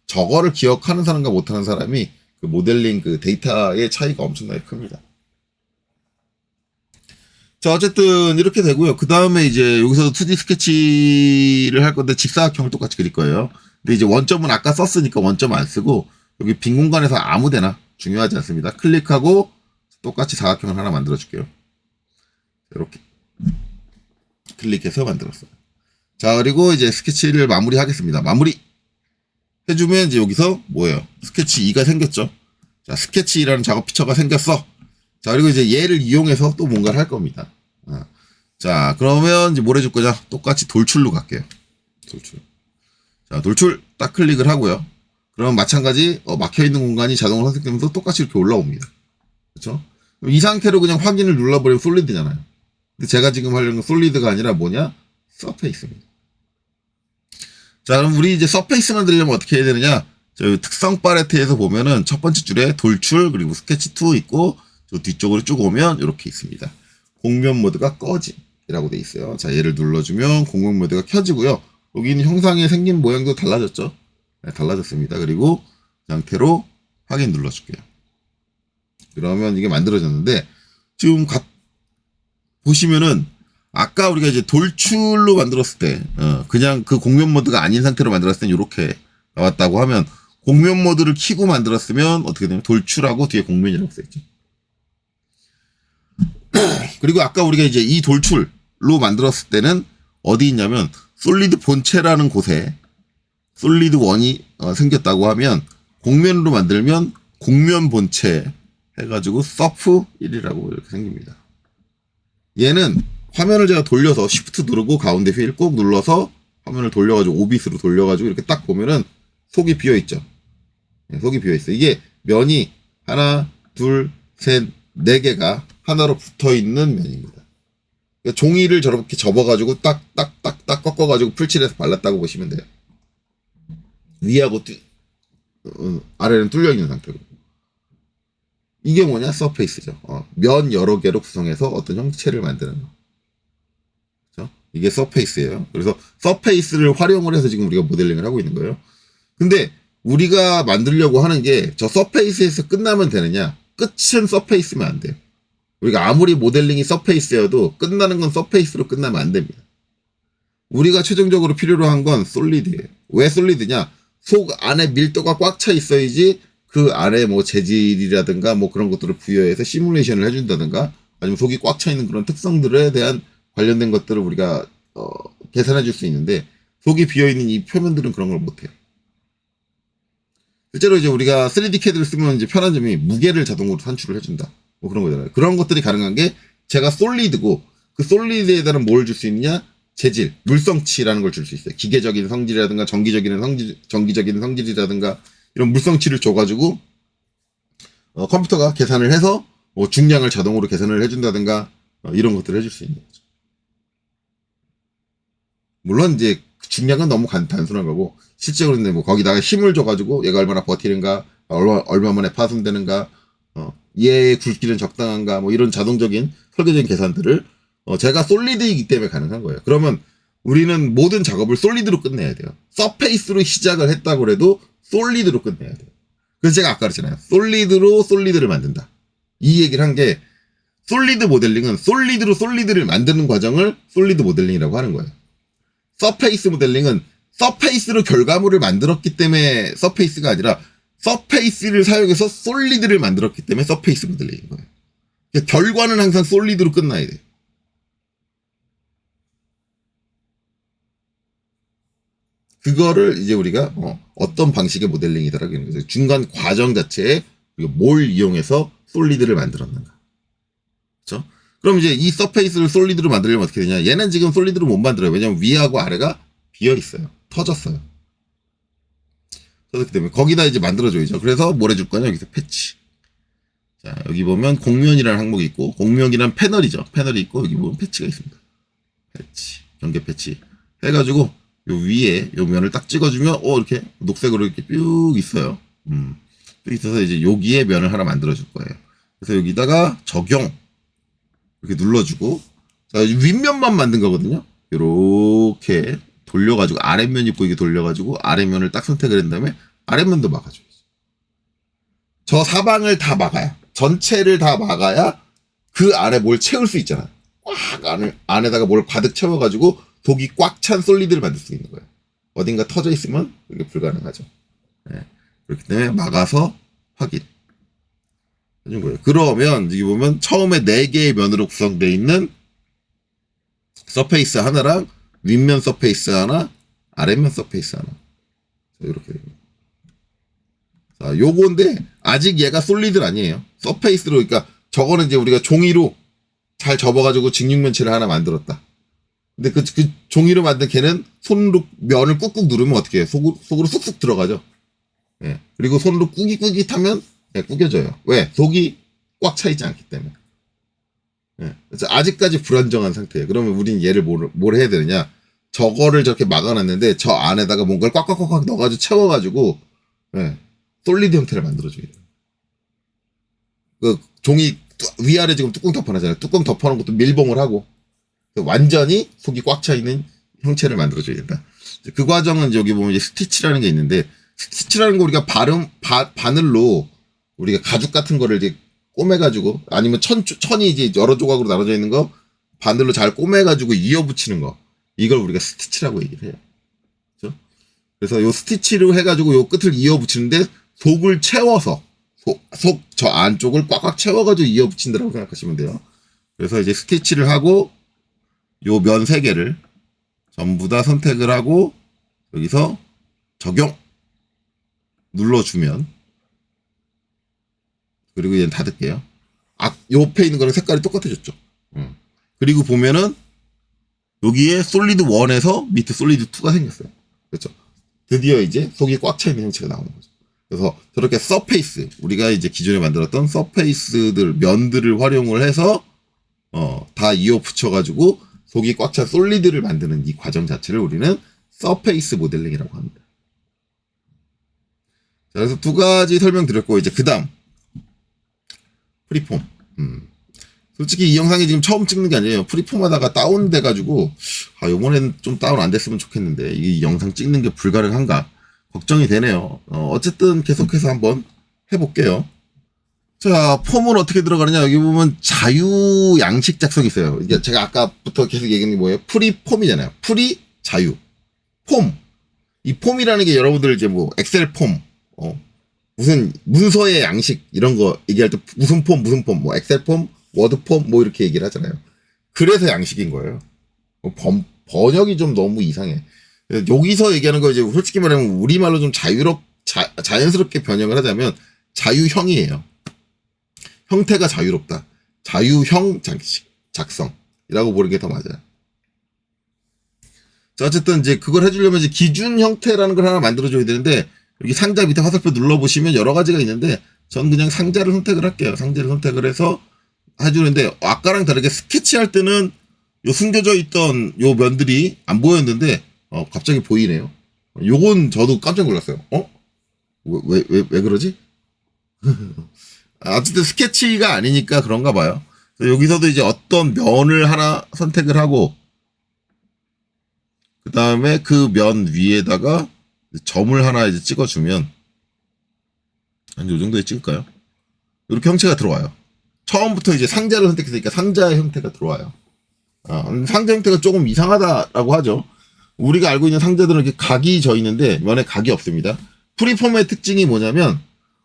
저거를 기억하는 사람과 못하는 사람이 그 모델링 그 데이터의 차이가 엄청나게 큽니다. 자, 어쨌든 이렇게 되고요. 그 다음에 이제 여기서 2D 스케치를 할 건데 직사각형을 똑같이 그릴 거예요. 근데 이제 원점은 아까 썼으니까 원점 안 쓰고 여기 빈 공간에서 아무데나 중요하지 않습니다. 클릭하고 똑같이 사각형을 하나 만들어 줄게요. 이렇게 클릭해서 만들었어요. 자, 그리고 이제 스케치를 마무리 하겠습니다. 마무리 해주면 이제 여기서 뭐예요? 스케치 2가 생겼죠. 자, 스케치라는 작업 피처가 생겼어. 자, 그리고 이제 얘를 이용해서 또 뭔가를 할 겁니다. 자, 그러면 이제 뭘 해줄 거냐? 똑같이 돌출로 갈게요. 돌출. 자, 돌출 딱 클릭을 하고요. 그러면 마찬가지 막혀있는 공간이 자동으로 선택되면서 똑같이 이렇게 올라옵니다. 그렇죠? 이 상태로 그냥 확인을 눌러버리면 솔리드잖아요. 근데 제가 지금 하려는 건 솔리드가 아니라 뭐냐? 서페이스입니다. 자, 그럼 우리 이제 서페이스 만들려면 어떻게 해야 되느냐? 저 특성 팔레트에서 보면은 첫 번째 줄에 돌출 그리고 스케치 2 있고, 저 뒤쪽으로 쭉 오면 이렇게 있습니다. 공면 모드가 꺼짐이라고 돼 있어요. 자, 얘를 눌러주면 공면 모드가 켜지고요. 여기는 형상의 생긴 모양도 달라졌죠? 네, 달라졌습니다. 그리고 이 상태로 확인 눌러줄게요. 그러면 이게 만들어졌는데, 지금 보시면은 아까 우리가 이제 돌출로 만들었을 때 그냥 그 공면 모드가 아닌 상태로 만들었을 땐 이렇게 나왔다고 하면, 공면 모드를 켜고 만들었으면 어떻게 되냐면 돌출하고 뒤에 공면이라고 써있죠. 그리고 아까 우리가 이제 이 돌출로 만들었을 때는 어디 있냐면 솔리드 본체라는 곳에 솔리드 1이 생겼다고 하면, 공면으로 만들면 공면 본체 해가지고 서프 1이라고 이렇게 생깁니다. 얘는 화면을 제가 돌려서 Shift 누르고 가운데 휠 꾹 눌러서 화면을 돌려가지고 오빗으로 돌려가지고 이렇게 딱 보면은 속이 비어있죠. 네, 속이 비어있어요. 이게 면이 하나, 둘, 셋, 네 개가 하나로 붙어있는 면입니다. 그러니까 종이를 저렇게 접어가지고 딱딱딱딱 꺾어가지고 풀칠해서 발랐다고 보시면 돼요. 위하고 아래는 뚫려있는 상태로. 이게 뭐냐? 서페이스죠. 면 여러 개로 구성해서 어떤 형체를 만드는 거. 그렇죠? 이게 서페이스예요. 그래서 서페이스를 활용을 해서 지금 우리가 모델링을 하고 있는 거예요. 근데 우리가 만들려고 하는 게 저 서페이스에서 끝나면 되느냐? 끝은 서페이스면 안 돼요. 우리가 아무리 모델링이 서페이스여도 끝나는 건 서페이스로 끝나면 안 됩니다. 우리가 최종적으로 필요로 한 건 솔리드예요. 왜 솔리드냐? 속 안에 밀도가 꽉 차 있어야지 그 안에 뭐 재질이라든가 뭐 그런 것들을 부여해서 시뮬레이션을 해준다든가, 아니면 속이 꽉 차 있는 그런 특성들에 대한 관련된 것들을 우리가 계산해 줄 수 있는데 속이 비어있는 이 표면들은 그런 걸 못해요. 실제로 이제 우리가 3D CAD를 쓰면 이제 편한 점이 무게를 자동으로 산출을 해준다. 뭐 그런 거잖아요. 그런 것들이 가능한 게 제가 솔리드고 그 솔리드에다는 뭘 줄 수 있느냐? 재질, 물성치라는 걸 줄 수 있어요. 기계적인 성질이라든가 전기적인 성질이라든가 이런 물성치를 줘가지고 컴퓨터가 계산을 해서 중량을 자동으로 계산을 해준다든가 이런 것들을 해줄 수 있는 거죠. 물론 이제 중량은 너무 단순한 거고 실제로 근데 뭐 거기다가 힘을 줘가지고 얘가 얼마나 버티는가, 얼마 만에 파손되는가, 얘의 굵기는 적당한가, 뭐 이런 자동적인 설계적인 계산들을 제가 솔리드이기 때문에 가능한 거예요. 그러면 우리는 모든 작업을 솔리드로 끝내야 돼요. 서페이스로 시작을 했다고 해도 솔리드로 끝내야 돼요. 그래서 제가 아까 그랬잖아요. 솔리드로 솔리드를 만든다. 이 얘기를 한 게 솔리드 모델링은 솔리드로 솔리드를 만드는 과정을 솔리드 모델링이라고 하는 거예요. 서페이스 모델링은 서페이스로 결과물을 만들었기 때문에 서페이스가 아니라 서페이스를 사용해서 솔리드를 만들었기 때문에 서페이스 모델링인 거예요. 그러니까 결과는 항상 솔리드로 끝나야 돼요. 그거를 이제 우리가 어떤 방식의 모델링이다라고 하는 거죠. 중간 과정 자체에 우리가 뭘 이용해서 솔리드를 만들었는가. 그렇죠? 그럼 이제 이 서페이스를 솔리드로 만들려면 어떻게 되냐? 얘는 지금 솔리드로 못 만들어요. 왜냐면 위하고 아래가 비어 있어요. 터졌어요. 그렇기 때문에 거기다 이제 만들어줘야죠. 그래서 뭘 해줄 거냐? 여기서 패치. 자, 여기 보면 공면이라는 항목이 있고, 공면이란 패널이죠. 패널이 있고, 여기 보면 패치가 있습니다. 패치. 경계 패치. 해가지고, 요 위에 요 면을 딱 찍어주면, 이렇게 녹색으로 이렇게 쭉 있어요. 쭉 있어서 이제 여기에 면을 하나 만들어줄 거예요. 그래서 여기다가 적용. 이렇게 눌러주고, 자, 윗면만 만든 거거든요. 요렇게 돌려가지고, 아랫면이 보이게 돌려가지고, 아랫면을 딱 선택을 한 다음에, 아랫면도 막아줘야죠. 저 사방을 다 막아야, 전체를 다 막아야 그 안에 뭘 채울 수 있잖아. 꽉 안에다가 뭘 가득 채워가지고 독이 꽉 찬 솔리드를 만들 수 있는 거예요. 어딘가 터져 있으면 그게 불가능하죠. 네. 그렇기 때문에 막아서 확인 해준 거예요. 그러면 여기 보면 처음에 4개의 면으로 구성되어 있는 서페이스 하나랑 윗면 서페이스 하나, 아랫면 서페이스 하나. 이렇게 됩니다. 자, 요건데 아직 얘가 솔리드는 아니에요. 서페이스로, 그러니까 저거는 이제 우리가 종이로 잘 접어가지고 직육면체를 하나 만들었다. 근데 그 종이로 만든 걔는 손으로 면을 꾹꾹 누르면 어떻게 해요? 속으로 쑥쑥 들어가죠. 예. 그리고 손으로 꾸깃꾸깃하면 구겨져요. 왜? 속이 꽉 차 있지 않기 때문에. 예. 그래서 아직까지 불안정한 상태예요. 그러면 우린 얘를 뭘 해야 되느냐? 저거를 저렇게 막아놨는데 저 안에다가 뭔가를 꽉꽉꽉꽉 넣어가지고 채워가지고 예. 솔리드 형태를 만들어줘야 돼요. 그 종이 위아래 지금 뚜껑 덮어놨잖아요. 뚜껑 덮어놓은 것도 밀봉을 하고 완전히 속이 꽉 차 있는 형체를 만들어줘야 된다. 그 과정은 여기 보면 이제 스티치라는 게 있는데 스티치라는 거 우리가 바늘로 우리가 가죽 같은 거를 이제 꼬매가지고 아니면 천이 이제 여러 조각으로 나눠져 있는 거 바늘로 잘 꼬매가지고 이어붙이는 거 이걸 우리가 스티치라고 얘기를 해요. 그렇죠? 그래서 요 스티치로 해가지고 요 끝을 이어붙이는데 속을 채워서 속 저 안쪽을 꽉꽉 채워가지고 이어붙인다라고 생각하시면 돼요. 그래서 이제 스티치를 하고 요 면 3개를 전부 다 선택을 하고 여기서 적용 눌러주면 그리고 얘는 닫을게요. 옆에 있는 거랑 색깔이 똑같아졌죠. 그리고 보면은 여기에 솔리드 1에서 밑에 솔리드 2가 생겼어요. 그렇죠. 드디어 이제 속이 꽉 차 있는 형체가 나오는 거죠. 그래서 저렇게 서페이스 우리가 이제 기존에 만들었던 서페이스들 면들을 활용을 해서 다 이어 붙여가지고 속이 꽉 찬 솔리드를 만드는 이 과정 자체를 우리는 서페이스 모델링이라고 합니다. 자, 그래서 2가지 설명드렸고 이제 그 다음 프리폼. 솔직히 이 영상이 지금 처음 찍는 게 아니에요. 프리폼 하다가 다운돼가지고 요번엔 좀 다운 안 됐으면 좋겠는데 이 영상 찍는 게 불가능한가 걱정이 되네요. 어쨌든 계속해서 한번 해볼게요. 자, 폼은 어떻게 들어가느냐. 여기 보면 자유 양식 작성이 있어요. 이게 제가 아까부터 계속 얘기하는 게 뭐예요? 프리폼이잖아요. 프리, 자유. 폼. 이 폼이라는 게 여러분들 이제 뭐 엑셀 폼, 무슨 문서의 양식 이런 거 얘기할 때 무슨 폼, 뭐 엑셀 폼, 워드 폼 뭐 이렇게 얘기를 하잖아요. 그래서 양식인 거예요. 번역이 좀 너무 이상해. 여기서 얘기하는 거 이제 솔직히 말하면 우리말로 좀 자연스럽게 번역을 하자면 자유형이에요. 형태가 자유롭다. 자유형 작성이라고 보는 게 더 맞아요. 자, 어쨌든 이제 그걸 해주려면 이제 기준 형태라는 걸 하나 만들어줘야 되는데, 여기 상자 밑에 화살표 눌러보시면 여러 가지가 있는데, 전 그냥 상자를 선택을 할게요. 상자를 선택을 해서 해주는데, 아까랑 다르게 스케치할 때는 요 숨겨져 있던 요 면들이 안 보였는데, 갑자기 보이네요. 요건 저도 깜짝 놀랐어요. 왜 그러지? 어쨌든 스케치가 아니니까 그런가 봐요. 여기서도 이제 어떤 면을 하나 선택을 하고, 그 다음에 그 면 위에다가 점을 하나 이제 찍어주면, 한 요 정도에 찍을까요? 이렇게 형체가 들어와요. 처음부터 이제 상자를 선택했으니까 상자의 형태가 들어와요. 상자 형태가 조금 이상하다라고 하죠. 우리가 알고 있는 상자들은 이렇게 각이 져 있는데 면에 각이 없습니다. 프리폼의 특징이 뭐냐면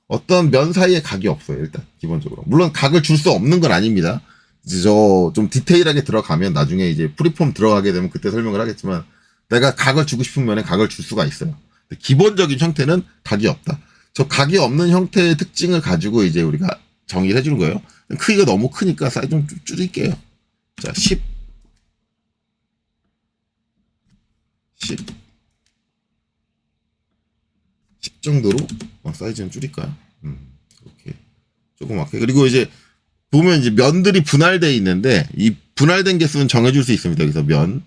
어떤 면 사이에 각이 없어요. 일단 기본적으로. 물론 각을 줄 수 없는 건 아닙니다. 이제 저 좀 디테일하게 들어가면 나중에 이제 프리폼 들어가게 되면 그때 설명을 하겠지만 내가 각을 주고 싶은 면에 각을 줄 수가 있어요. 기본적인 형태는 각이 없다. 저 각이 없는 형태의 특징을 가지고 이제 우리가 정의를 해주는 거예요. 크기가 너무 크니까 사이즈 좀 줄일게요. 자, 10 정도로 사이즈는 줄일까요? 이렇게 조그맣게. 그리고 이제 보면 이제 면들이 분할되어 있는데 이 분할된 개수는 정해줄 수 있습니다. 여기서 면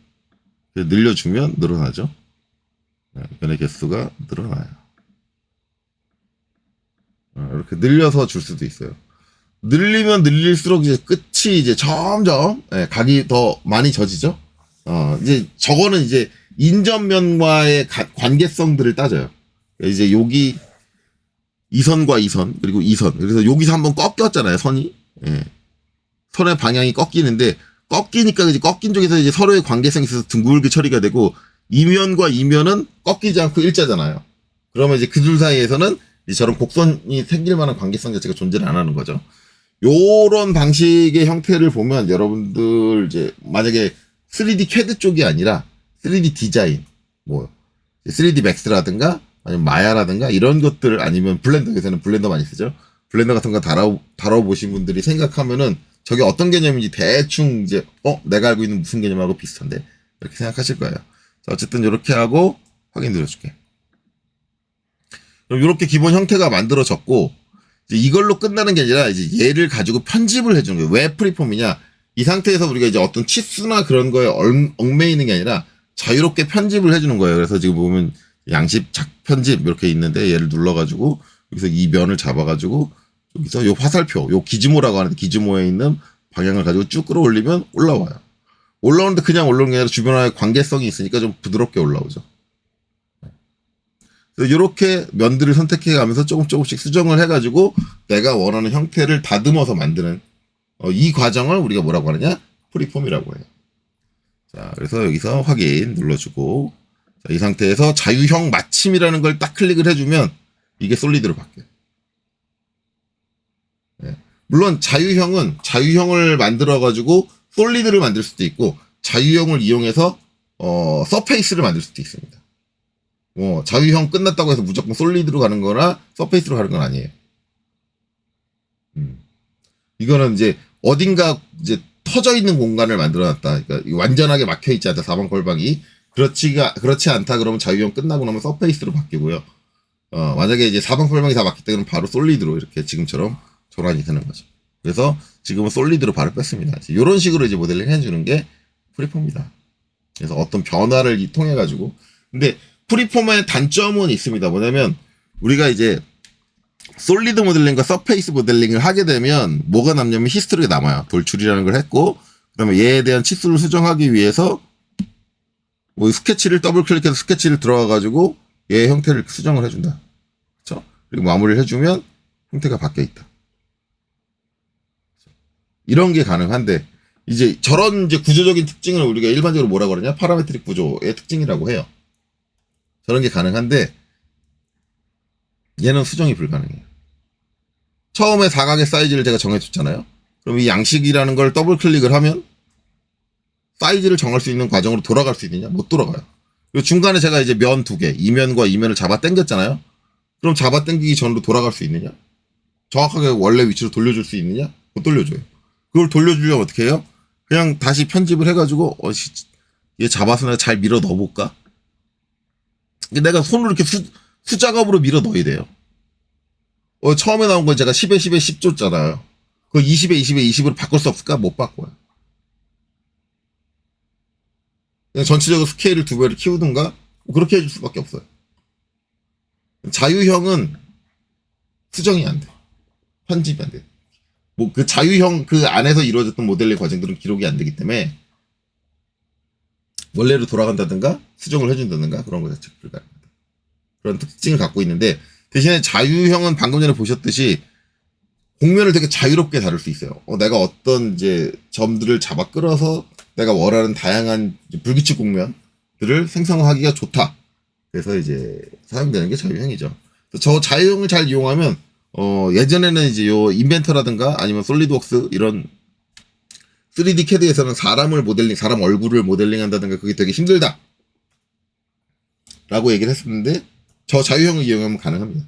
늘려주면 늘어나죠. 면의 개수가 늘어나요. 이렇게 늘려서 줄 수도 있어요. 늘리면 늘릴수록 이제 끝이 이제 점점 각이 더 많이 져지죠. 이제 저거는 이제 인접면과의 관계성들을 따져요. 이제 여기 이 선과 이 선, 그리고 이 선. 그래서 여기서 한번 꺾였잖아요, 선이. 선의 방향이 꺾이는데, 꺾이니까 이제 꺾인 쪽에서 이제 서로의 관계성이 있어서 둥글게 처리가 되고, 이면과 이면은 꺾이지 않고 일자잖아요. 그러면 이제 그 둘 사이에서는 이제 저런 곡선이 생길 만한 관계성 자체가 존재를 안 하는 거죠. 요런 방식의 형태를 보면 여러분들 이제 만약에 3D CAD 쪽이 아니라 3D 디자인, 3D 맥스라든가 아니면 마야라든가 이런 것들 아니면 블렌더, 요새는 블렌더 많이 쓰죠. 블렌더 같은 거 다뤄보신 분들이 생각하면은 저게 어떤 개념인지 대충 이제 내가 알고 있는 무슨 개념하고 비슷한데 이렇게 생각하실 거예요. 자, 어쨌든 이렇게 하고 확인 눌러줄게. 그럼 이렇게 기본 형태가 만들어졌고 이제 이걸로 끝나는 게 아니라 이제 얘를 가지고 편집을 해주는 거예요. 왜 프리폼이냐? 이 상태에서 우리가 이제 어떤 치수나 그런 거에 얽매이는 게 아니라 자유롭게 편집을 해주는 거예요. 그래서 지금 보면 양식 작편집 이렇게 있는데 얘를 눌러가지고 여기서 이 면을 잡아가지고 여기서 요 화살표, 요 기즈모라고 하는데 기즈모에 있는 방향을 가지고 쭉 끌어올리면 올라와요. 올라오는데 그냥 올라오는 게 아니라 주변에 관계성이 있으니까 좀 부드럽게 올라오죠. 이렇게 면들을 선택해 가면서 조금씩 수정을 해가지고 내가 원하는 형태를 다듬어서 만드는 이 과정을 우리가 뭐라고 하느냐? 프리폼이라고 해요. 자, 그래서 여기서 확인 눌러주고 자, 이 상태에서 자유형 마침이라는 걸 딱 클릭을 해주면 이게 솔리드로 바뀌어요. 물론 자유형을 만들어가지고 솔리드를 만들 수도 있고 자유형을 이용해서 서페이스를 만들 수도 있습니다. 자유형 끝났다고 해서 무조건 솔리드로 가는 거나 서페이스로 가는 건 아니에요. 이거는 이제 어딘가 이제 터져 있는 공간을 만들어 놨다. 그러니까 완전하게 막혀 있지 않다. 사방골방이. 그렇지 않다. 그러면 자유형 끝나고 나면 서페이스로 바뀌고요. 만약에 이제 사방골방이 다 막혔다. 그러면 바로 솔리드로 이렇게 지금처럼 전환이 되는 거죠. 그래서 지금은 솔리드로 바로 뺐습니다. 이런 식으로 이제 모델링 해주는 게 프리폼이다. 그래서 어떤 변화를 통해 가지고. 근데 프리폼의 단점은 있습니다. 뭐냐면 우리가 이제 솔리드 모델링과 서페이스 모델링을 하게 되면 뭐가 남냐면 히스토리가 남아요. 돌출이라는 걸 했고 그다음에 얘에 대한 치수를 수정하기 위해서 스케치를 더블 클릭해서 스케치를 들어가 가지고 얘의 형태를 수정을 해준다. 그렇죠? 그리고 마무리를 해주면 형태가 바뀌어 있다. 이런 게 가능한데 이제 저런 이제 구조적인 특징을 우리가 일반적으로 뭐라고 그러냐? 파라메트릭 구조의 특징이라고 해요. 저런 게 가능한데 얘는 수정이 불가능해요. 처음에 사각의 사이즈를 제가 정해줬잖아요. 그럼 이 양식이라는 걸 더블 클릭을 하면 사이즈를 정할 수 있는 과정으로 돌아갈 수 있느냐? 못 돌아가요. 그리고 중간에 제가 이제 면 2개, 이면과 이면을 잡아 당겼잖아요. 그럼 잡아 당기기 전으로 돌아갈 수 있느냐? 정확하게 원래 위치로 돌려줄 수 있느냐? 못 돌려줘요. 그걸 돌려주려면 어떻게 해요? 그냥 다시 편집을 해가지고 얘 잡아서 내가 잘 밀어 넣어볼까? 내가 손으로 이렇게 수작업으로 밀어 넣어야 돼요. 처음에 나온 건 제가 10에 10에 10 줬잖아요. 그거 20에 20에 20으로 바꿀 수 없을까? 못 바꿔요. 그냥 전체적으로 스케일을 2배를 키우든가 그렇게 해줄 수밖에 없어요. 자유형은 수정이 안 돼. 편집이 안 돼. 뭐 그 자유형 그 안에서 이루어졌던 모델링 과정들은 기록이 안 되기 때문에 원래로 돌아간다든가 수정을 해준다든가 그런 거 자체가 불가능하다. 그런 특징을 갖고 있는데 대신에 자유형은 방금 전에 보셨듯이 곡면을 되게 자유롭게 다룰 수 있어요. 내가 어떤 이제 점들을 잡아 끌어서 내가 원하는 다양한 불규칙 곡면들을 생성하기가 좋다. 그래서 이제 사용되는 게 자유형이죠. 저 자유형을 잘 이용하면 예전에는 이제 요 인벤터라든가 아니면 솔리드웍스 이런 3D CAD에서는 사람 얼굴을 모델링 한다든가 그게 되게 힘들다. 라고 얘기를 했었는데 저 자유형을 이용하면 가능합니다.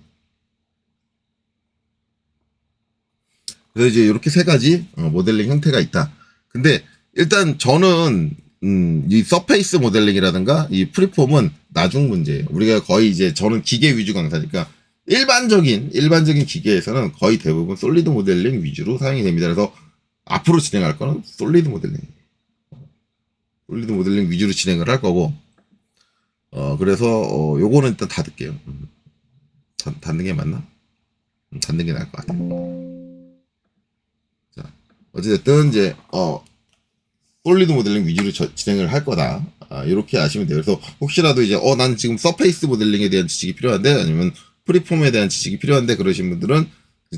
그래서 이제 이렇게 3가지 모델링 형태가 있다. 근데 일단 저는 이 서페이스 모델링이라든가 이 프리폼은 나중 문제예요. 우리가 거의 이제 저는 기계 위주 강사니까 일반적인 기계에서는 거의 대부분 솔리드 모델링 위주로 사용이 됩니다. 그래서 앞으로 진행할 거는 솔리드 모델링 위주로 진행을 할 거고 그래서 요거는 일단 닫을게요. 닫는 게 맞나? 닫는 게 나을 것 같아요. 자, 어찌됐든 이제 솔리드 모델링 위주로 진행을 할 거다. 이렇게 아시면 돼요. 그래서 혹시라도 이제 난 지금 서페이스 모델링에 대한 지식이 필요한데 아니면 프리폼에 대한 지식이 필요한데 그러신 분들은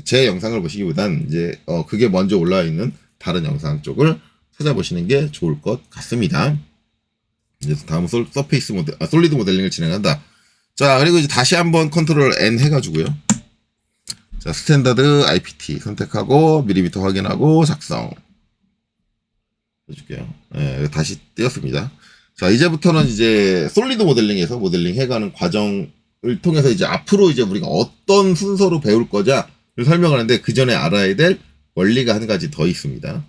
제 영상을 보시기보단 이제 그게 먼저 올라와 있는 다른 영상 쪽을 찾아보시는 게 좋을 것 같습니다. 이제 다음 서페이스 솔리드 모델링을 진행한다. 자, 그리고 이제 다시 한번 컨트롤 N 해가지고요. 자, 스탠다드 IPT 선택하고 밀리미터 확인하고 작성 해줄게요. 네, 다시 띄었습니다. 자, 이제부터는 이제 솔리드 모델링에서 모델링 해가는 과정을 통해서 이제 앞으로 이제 우리가 어떤 순서로 배울 거냐를 설명하는데 그 전에 알아야 될 원리가 한 가지 더 있습니다.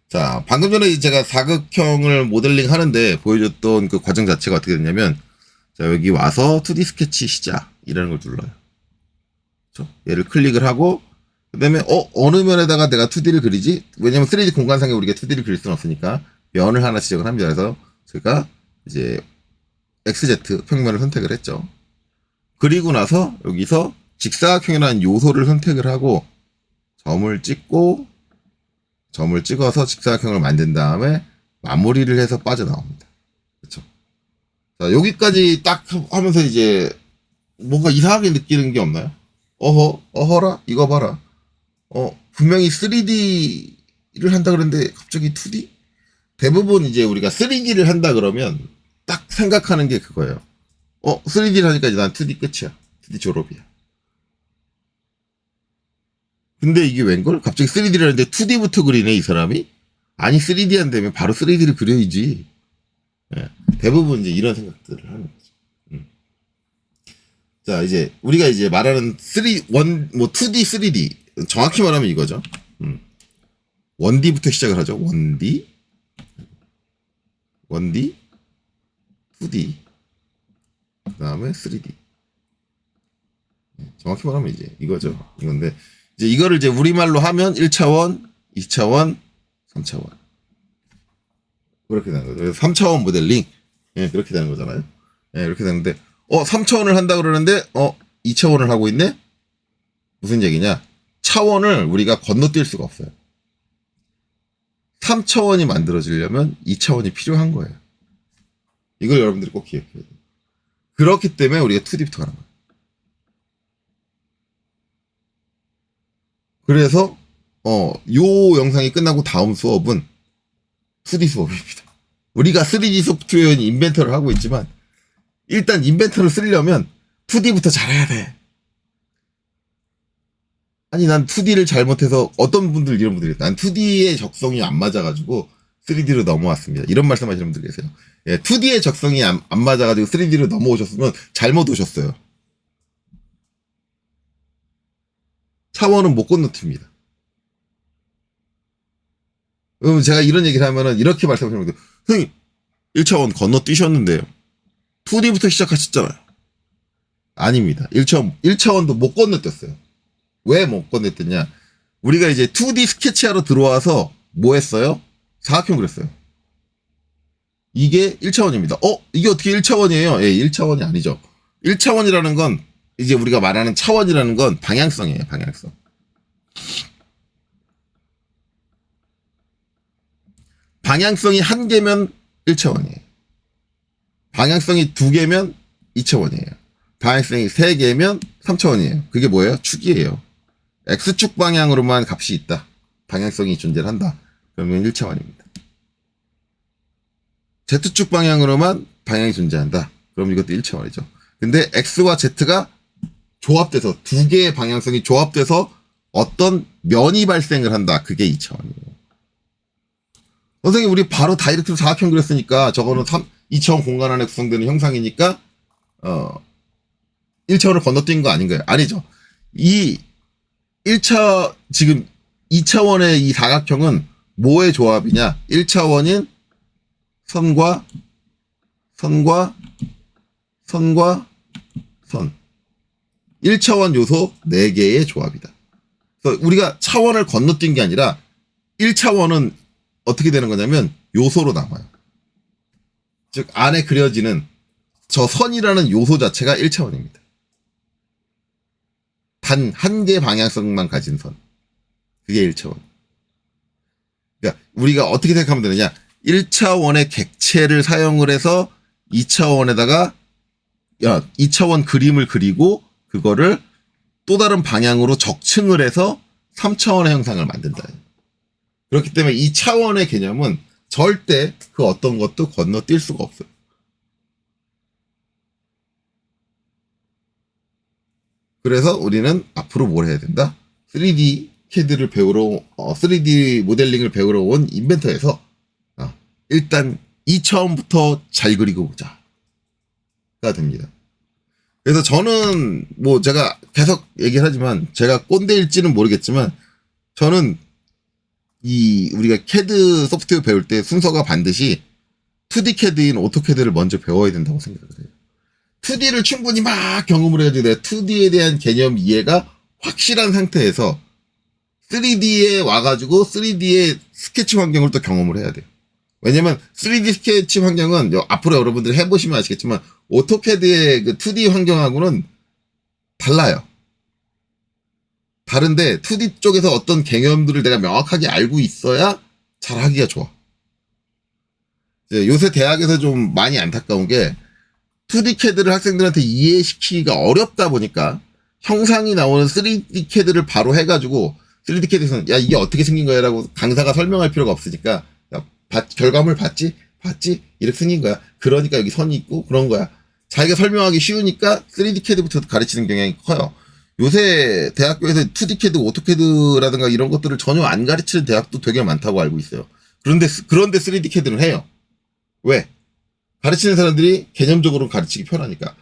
자, 방금 전에 제가 사극형을 모델링 하는데 보여줬던 그 과정 자체가 어떻게 됐냐면, 자, 여기 와서 2D 스케치 시작이라는 걸 눌러요. 그렇죠? 얘를 클릭을 하고, 그 다음에, 어느 면에다가 내가 2D를 그리지? 왜냐면 3D 공간상에 우리가 2D를 그릴 수는 없으니까, 면을 하나 지정을 합니다. 그래서 제가 이제 XZ 평면을 선택을 했죠. 그리고 나서 여기서 직사각형이라는 요소를 선택을 하고, 점을 찍어서 직사각형을 만든 다음에 마무리를 해서 빠져나옵니다. 그렇죠? 자, 여기까지 딱 하면서 이제 뭔가 이상하게 느끼는 게 없나요? 어허라? 이거 봐라. 분명히 3D를 한다 그랬는데 갑자기 2D? 대부분 이제 우리가 3D를 한다 그러면 딱 생각하는 게 그거예요. 3D를 하니까 이제 난 2D 끝이야. 2D 졸업이야. 근데 이게 웬걸? 갑자기 3D를 하는데 2D부터 그리네, 이 사람이? 아니, 3D 한다면 바로 3D를 그려야지. 예, 대부분 이제 이런 생각들을 하는 거죠. 자, 이제, 우리가 이제 말하는 2D, 3D. 정확히 말하면 이거죠. 1D부터 시작을 하죠. 1D, 2D, 그 다음에 3D. 정확히 말하면 이제 이거죠. 이건데, 이제 이거를 이제 우리말로 하면 1차원, 2차원, 3차원. 그렇게 되는 거죠. 그래서 3차원 모델링. 예, 그렇게 되는 거잖아요. 예, 이렇게 되는데, 3차원을 한다 그러는데, 2차원을 하고 있네? 무슨 얘기냐? 차원을 우리가 건너뛸 수가 없어요. 3차원이 만들어지려면 2차원이 필요한 거예요. 이걸 여러분들이 꼭 기억해야 돼요. 그렇기 때문에 우리가 2D부터 가는 거예요. 그래서 요 영상이 끝나고 다음 수업은 2D 수업입니다. 우리가 3D 소프트웨어인 인벤터를 하고 있지만 일단 인벤터를 쓰려면 2D부터 잘해야 돼. 아니 난 2D를 잘못해서 어떤 분들 이런 분들이 난 2D의 적성이 안 맞아가지고 3D로 넘어왔습니다. 이런 말씀하시는 분들 계세요. 예, 2D의 적성이 안 맞아가지고 3D로 넘어오셨으면 잘못 오셨어요. 차원은 못 건너뜁니다. 그럼 제가 이런 얘기를 하면은 이렇게 말씀하시는 분들, 선생님, 1차원 건너뛰셨는데요. 2D부터 시작하셨잖아요. 아닙니다. 1차원도 못 건너뛰었어요. 왜 못 건너뛰었냐? 우리가 이제 2D 스케치하러 들어와서 뭐 했어요? 사각형 그렸어요. 이게 1차원입니다. 이게 어떻게 1차원이에요? 예, 1차원이 아니죠. 1차원이라는 건 이제 우리가 말하는 차원이라는 건 방향성이에요. 방향성. 방향성이 1개면 1차원이에요. 방향성이 2개면 2차원이에요. 방향성이 3개면 3차원이에요. 그게 뭐예요? 축이에요. X축 방향으로만 값이 있다. 방향성이 존재를 한다. 그러면 1차원입니다. Z축 방향으로만 방향이 존재한다. 그럼 이것도 1차원이죠. 근데 X와 Z가 조합돼서 2개의 방향성이 조합돼서 어떤 면이 발생을 한다. 그게 2차원이에요. 선생님, 우리 바로 다이렉트로 사각형 그렸으니까 저거는 2차원 공간 안에 구성되는 형상이니까 1차원을 건너뛴 거 아닌가요? 아니죠. 지금 2차원의 이 사각형은 뭐의 조합이냐? 1차원인 선과 선. 1차원 요소 4개의 조합이다. 그래서 우리가 차원을 건너뛴 게 아니라 1차원은 어떻게 되는 거냐면 요소로 남아요. 즉 안에 그려지는 저 선이라는 요소 자체가 1차원입니다. 단 한 개 방향성만 가진 선. 그게 1차원. 그러니까 우리가 어떻게 생각하면 되느냐. 1차원의 객체를 사용을 해서 2차원에다가 2차원 그림을 그리고 그거를 또 다른 방향으로 적층을 해서 3차원의 형상을 만든다. 그렇기 때문에 2차원의 개념은 절대 그 어떤 것도 건너뛸 수가 없어요. 그래서 우리는 앞으로 뭘 해야 된다? 3D CAD를 배우러 3D 모델링을 배우러 온 인벤터에서 일단 2차원부터 잘 그리고 보자가 됩니다. 그래서 저는 뭐 제가 계속 얘기를 하지만 제가 꼰대일지는 모르겠지만 저는 우리가 CAD 소프트웨어 배울 때 순서가 반드시 2D CAD인 오토캐드를 먼저 배워야 된다고 생각을 해요. 2D를 충분히 막 경험을 해가지고 내가 2D에 대한 개념 이해가 확실한 상태에서 3D에 와가지고 3D의 스케치 환경을 또 경험을 해야 돼요. 왜냐면 3D 스케치 환경은 앞으로 여러분들이 해보시면 아시겠지만 오토캐드의 그 2D 환경하고는 달라요. 다른데 2D 쪽에서 어떤 개념들을 내가 명확하게 알고 있어야 잘하기가 좋아. 요새 대학에서 좀 많이 안타까운 게 2D CAD를 학생들한테 이해시키기가 어렵다 보니까 형상이 나오는 3D CAD를 바로 해가지고 3D CAD에서는 야 이게 어떻게 생긴 거야 라고 강사가 설명할 필요가 없으니까 야, 결과물 봤지? 이렇게 생긴 거야. 그러니까 여기 선이 있고 그런 거야. 자기가 설명하기 쉬우니까 3D CAD부터 가르치는 경향이 커요. 요새 대학교에서 2D CAD, 오토캐드라든가 이런 것들을 전혀 안 가르치는 대학도 되게 많다고 알고 있어요. 그런데 3D CAD는 해요. 왜? 가르치는 사람들이 개념적으로 가르치기 편하니까.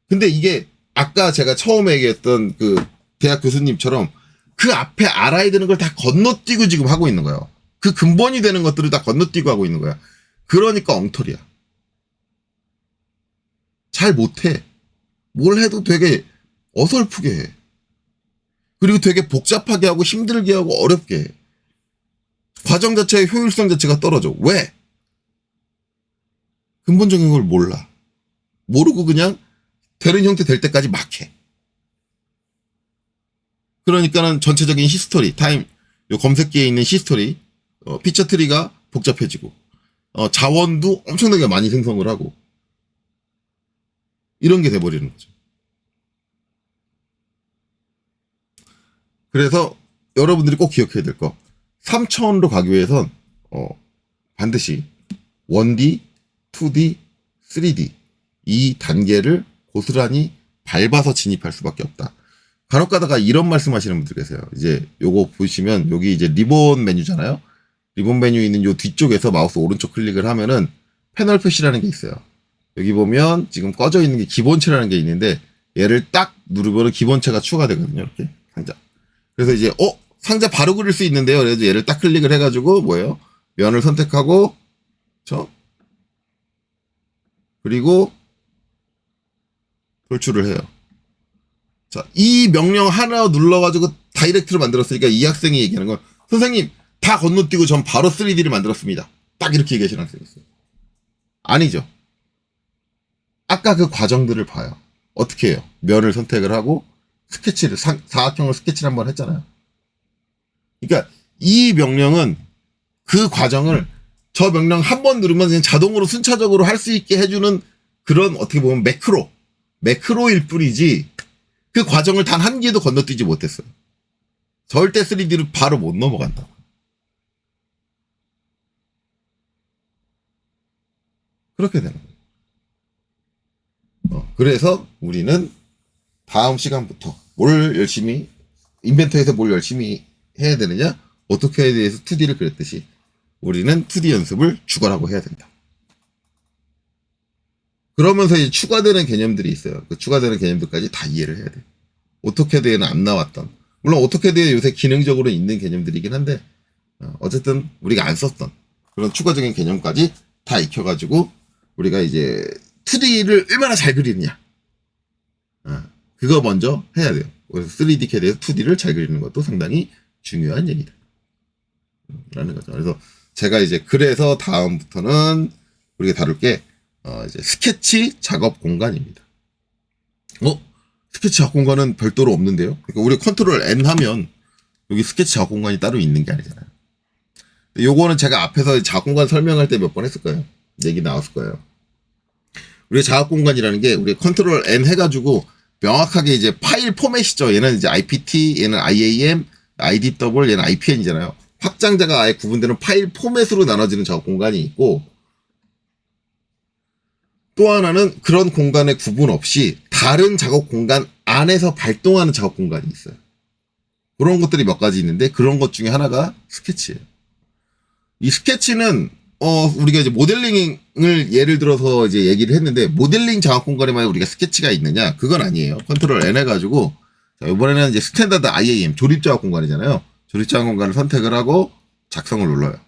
근데 이게 아까 제가 처음에 얘기했던 그 대학 교수님처럼 그 앞에 알아야 되는 걸 다 건너뛰고 지금 하고 있는 거예요. 그 근본이 되는 것들을 다 건너뛰고 하고 있는 거야. 그러니까 엉터리야. 잘 못해. 뭘 해도 되게 어설프게 해. 그리고 되게 복잡하게 하고 힘들게 하고 어렵게 해. 과정 자체의 효율성 자체가 떨어져. 왜? 근본적인 걸 몰라. 모르고 그냥 되는 형태 될 때까지 막 해. 그러니까는 전체적인 히스토리, 타임, 요 검색기에 있는 히스토리, 피처 트리가 복잡해지고, 자원도 엄청나게 많이 생성을 하고, 이런 게 돼버리는 거죠. 그래서 여러분들이 꼭 기억해야 될 거, 3차원으로 가기 위해선, 반드시 1D, 2D, 3D 이 단계를 고스란히 밟아서 진입할 수밖에 없다. 간혹 가다가 이런 말씀 하시는 분들 계세요. 이제 요거 보시면 여기 이제 리본 메뉴잖아요. 리본 메뉴 있는 요 뒤쪽에서 마우스 오른쪽 클릭을 하면은 패널 표시라는 게 있어요. 여기 보면 지금 꺼져 있는 게 기본체라는 게 있는데 얘를 딱 누르면 기본체가 추가되거든요. 이렇게 상자. 그래서 이제 상자 바로 그릴 수 있는데요. 그래서 얘를 딱 클릭을 해가지고 뭐예요? 면을 선택하고 그리고 돌출을 해요. 자, 이 명령 하나 눌러가지고 다이렉트로 만들었으니까 이 학생이 얘기하는 건 선생님 다 건너뛰고 전 바로 3D를 만들었습니다. 딱 이렇게 얘기하시는 학생이 있어요. 아니죠. 아까 그 과정들을 봐요. 어떻게 해요? 면을 선택을 하고 스케치를 사각형을 스케치를 한번 했잖아요. 그러니까 이 명령은 그 과정을 저 명령 한 번 누르면 그냥 자동으로 순차적으로 할 수 있게 해주는 그런 어떻게 보면 매크로일 뿐이지 그 과정을 단 한 개도 건너뛰지 못했어요. 절대 3D로 바로 못 넘어간다. 그렇게 되는 거예요. 그래서 우리는 다음 시간부터 인벤터에서 뭘 열심히 해야 되느냐? 오토캐드에 대해서 2D를 그렸듯이 우리는 2D 연습을 주관하고 해야 된다. 그러면서 이제 추가되는 개념들이 있어요. 그 추가되는 개념들까지 다 이해를 해야 돼. 오토캐드에는 안 나왔던, 물론 오토캐드에 요새 기능적으로 있는 개념들이긴 한데, 어쨌든 우리가 안 썼던 그런 추가적인 개념까지 다 익혀가지고 우리가 이제 2D를 얼마나 잘 그리느냐. 그거 먼저 해야 돼요. 그래서 3D 캐드에서 2D를 잘 그리는 것도 상당히 중요한 얘기다. 라는 거죠. 그래서 제가 이제 그래서 다음부터는 우리가 다룰 게 이제 스케치 작업 공간입니다. 스케치 작업 공간은 별도로 없는데요. 그러니까 우리 컨트롤 N 하면 여기 스케치 작업 공간이 따로 있는 게 아니잖아요. 요거는 제가 앞에서 작업 공간 설명할 때 몇 번 했을 거예요. 얘기 나왔을 거예요. 우리 작업 공간이라는 게 우리 컨트롤 N 해가지고 명확하게 이제 파일 포맷이죠. 얘는 이제 IPT, 얘는 IAM, IDW, 얘는 IPN이잖아요. 확장자가 아예 구분되는 파일 포맷으로 나눠지는 작업 공간이 있고, 또 하나는 그런 공간의 구분 없이 다른 작업 공간 안에서 발동하는 작업 공간이 있어요. 그런 것들이 몇 가지 있는데 그런 것 중에 하나가 스케치예요. 이 스케치는 우리가 이제 모델링을 예를 들어서 이제 얘기를 했는데 모델링 작업 공간에만 우리가 스케치가 있느냐? 그건 아니에요. 컨트롤 N 해가지고 자, 이번에는 이제 스탠다드 IAM 조립 작업 공간이잖아요. 조립 작업 공간을 선택을 하고 작성을 눌러요.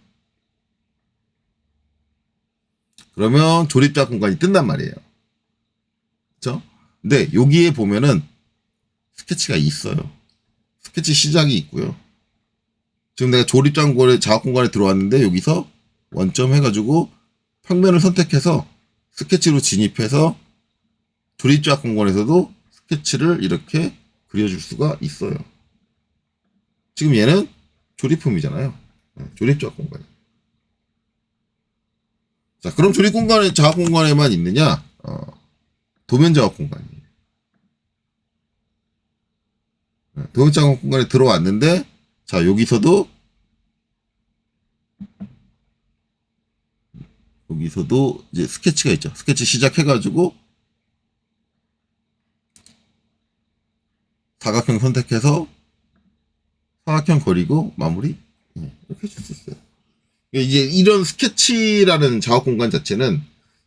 그러면 조립 작업 공간이 뜬단 말이에요. 그렇죠? 근데 여기에 보면은 스케치가 있어요. 스케치 시작이 있고요. 지금 내가 조립 작업 공간에 들어왔는데 여기서 원점 해가지고 평면을 선택해서 스케치로 진입해서 조립 작업 공간에서도 스케치를 이렇게 그려줄 수가 있어요. 지금 얘는 조립품이잖아요. 조립 작업 공간. 자, 그럼 조립 공간에 작업 공간에만 있느냐? 도면 작업 공간이에요. 도면 작업 공간에 들어왔는데, 자, 여기서도 이제 스케치가 있죠. 스케치 시작해가지고 사각형 선택해서 사각형 그리고 마무리 이렇게 해줄 수 있어요. 이제 이런 스케치라는 작업 공간 자체는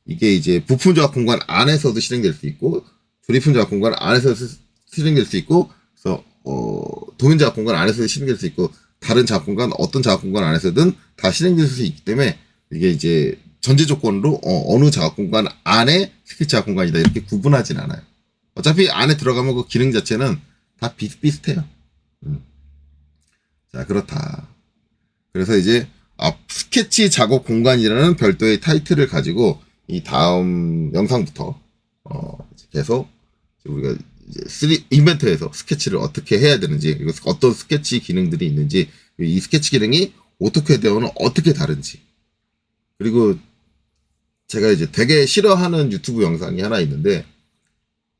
이게 이제 부품 작업 공간 안에서도 실행될 수 있고 조립품 작업 공간 안에서 실행될 수 있고 그래서 도면 작업 공간 안에서도 실행될 수 있고 다른 작업 공간 어떤 작업 공간 안에서든 다 실행될 수 있기 때문에 이게 이제 전제 조건으로 어느 작업 공간 안에 스케치 작업 공간이다 이렇게 구분하진 않아요. 어차피 안에 들어가면 그 기능 자체는 다 비슷비슷해요. 자, 그렇다. 그래서 이제 스케치 작업 공간이라는 별도의 타이틀을 가지고 이 다음 영상부터 계속 우리가 이제 인벤터에서 스케치를 어떻게 해야 되는지 그리고 어떤 스케치 기능들이 있는지 이 스케치 기능이 오토캐드와는 어떻게 다른지 그리고 제가 이제 되게 싫어하는 유튜브 영상이 하나 있는데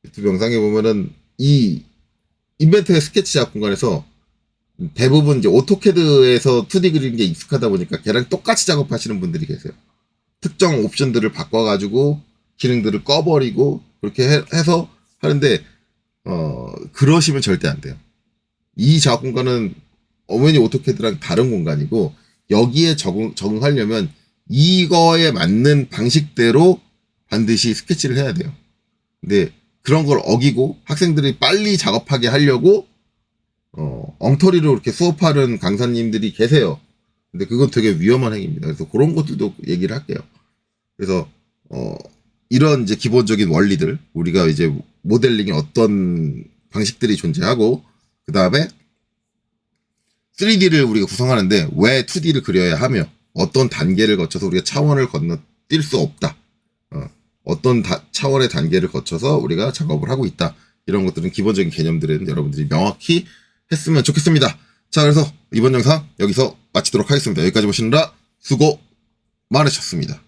유튜브 영상에 보면은 이 인벤터의 스케치 작업 공간에서 대부분 이제 오토캐드에서 2D 그리는 게 익숙하다 보니까 걔랑 똑같이 작업하시는 분들이 계세요. 특정 옵션들을 바꿔가지고 기능들을 꺼버리고 그렇게 해서 하는데 그러시면 절대 안 돼요. 이 작업 공간은 어머니 오토캐드랑 다른 공간이고 여기에 적응하려면 이거에 맞는 방식대로 반드시 스케치를 해야 돼요. 근데 그런 걸 어기고 학생들이 빨리 작업하게 하려고 엉터리로 이렇게 수업하는 강사님들이 계세요. 근데 그건 되게 위험한 행위입니다. 그래서 그런 것들도 얘기를 할게요. 그래서 이런 이제 기본적인 원리들, 우리가 이제 모델링에 어떤 방식들이 존재하고, 그 다음에 3D를 우리가 구성하는데 왜 2D를 그려야 하며, 어떤 단계를 거쳐서 우리가 차원을 건너뛸 수 없다. 어떤 차원의 단계를 거쳐서 우리가 작업을 하고 있다. 이런 것들은 기본적인 개념들은 여러분들이 명확히 했으면 좋겠습니다. 자, 그래서 이번 영상 여기서 마치도록 하겠습니다. 여기까지 보시느라 수고 많으셨습니다.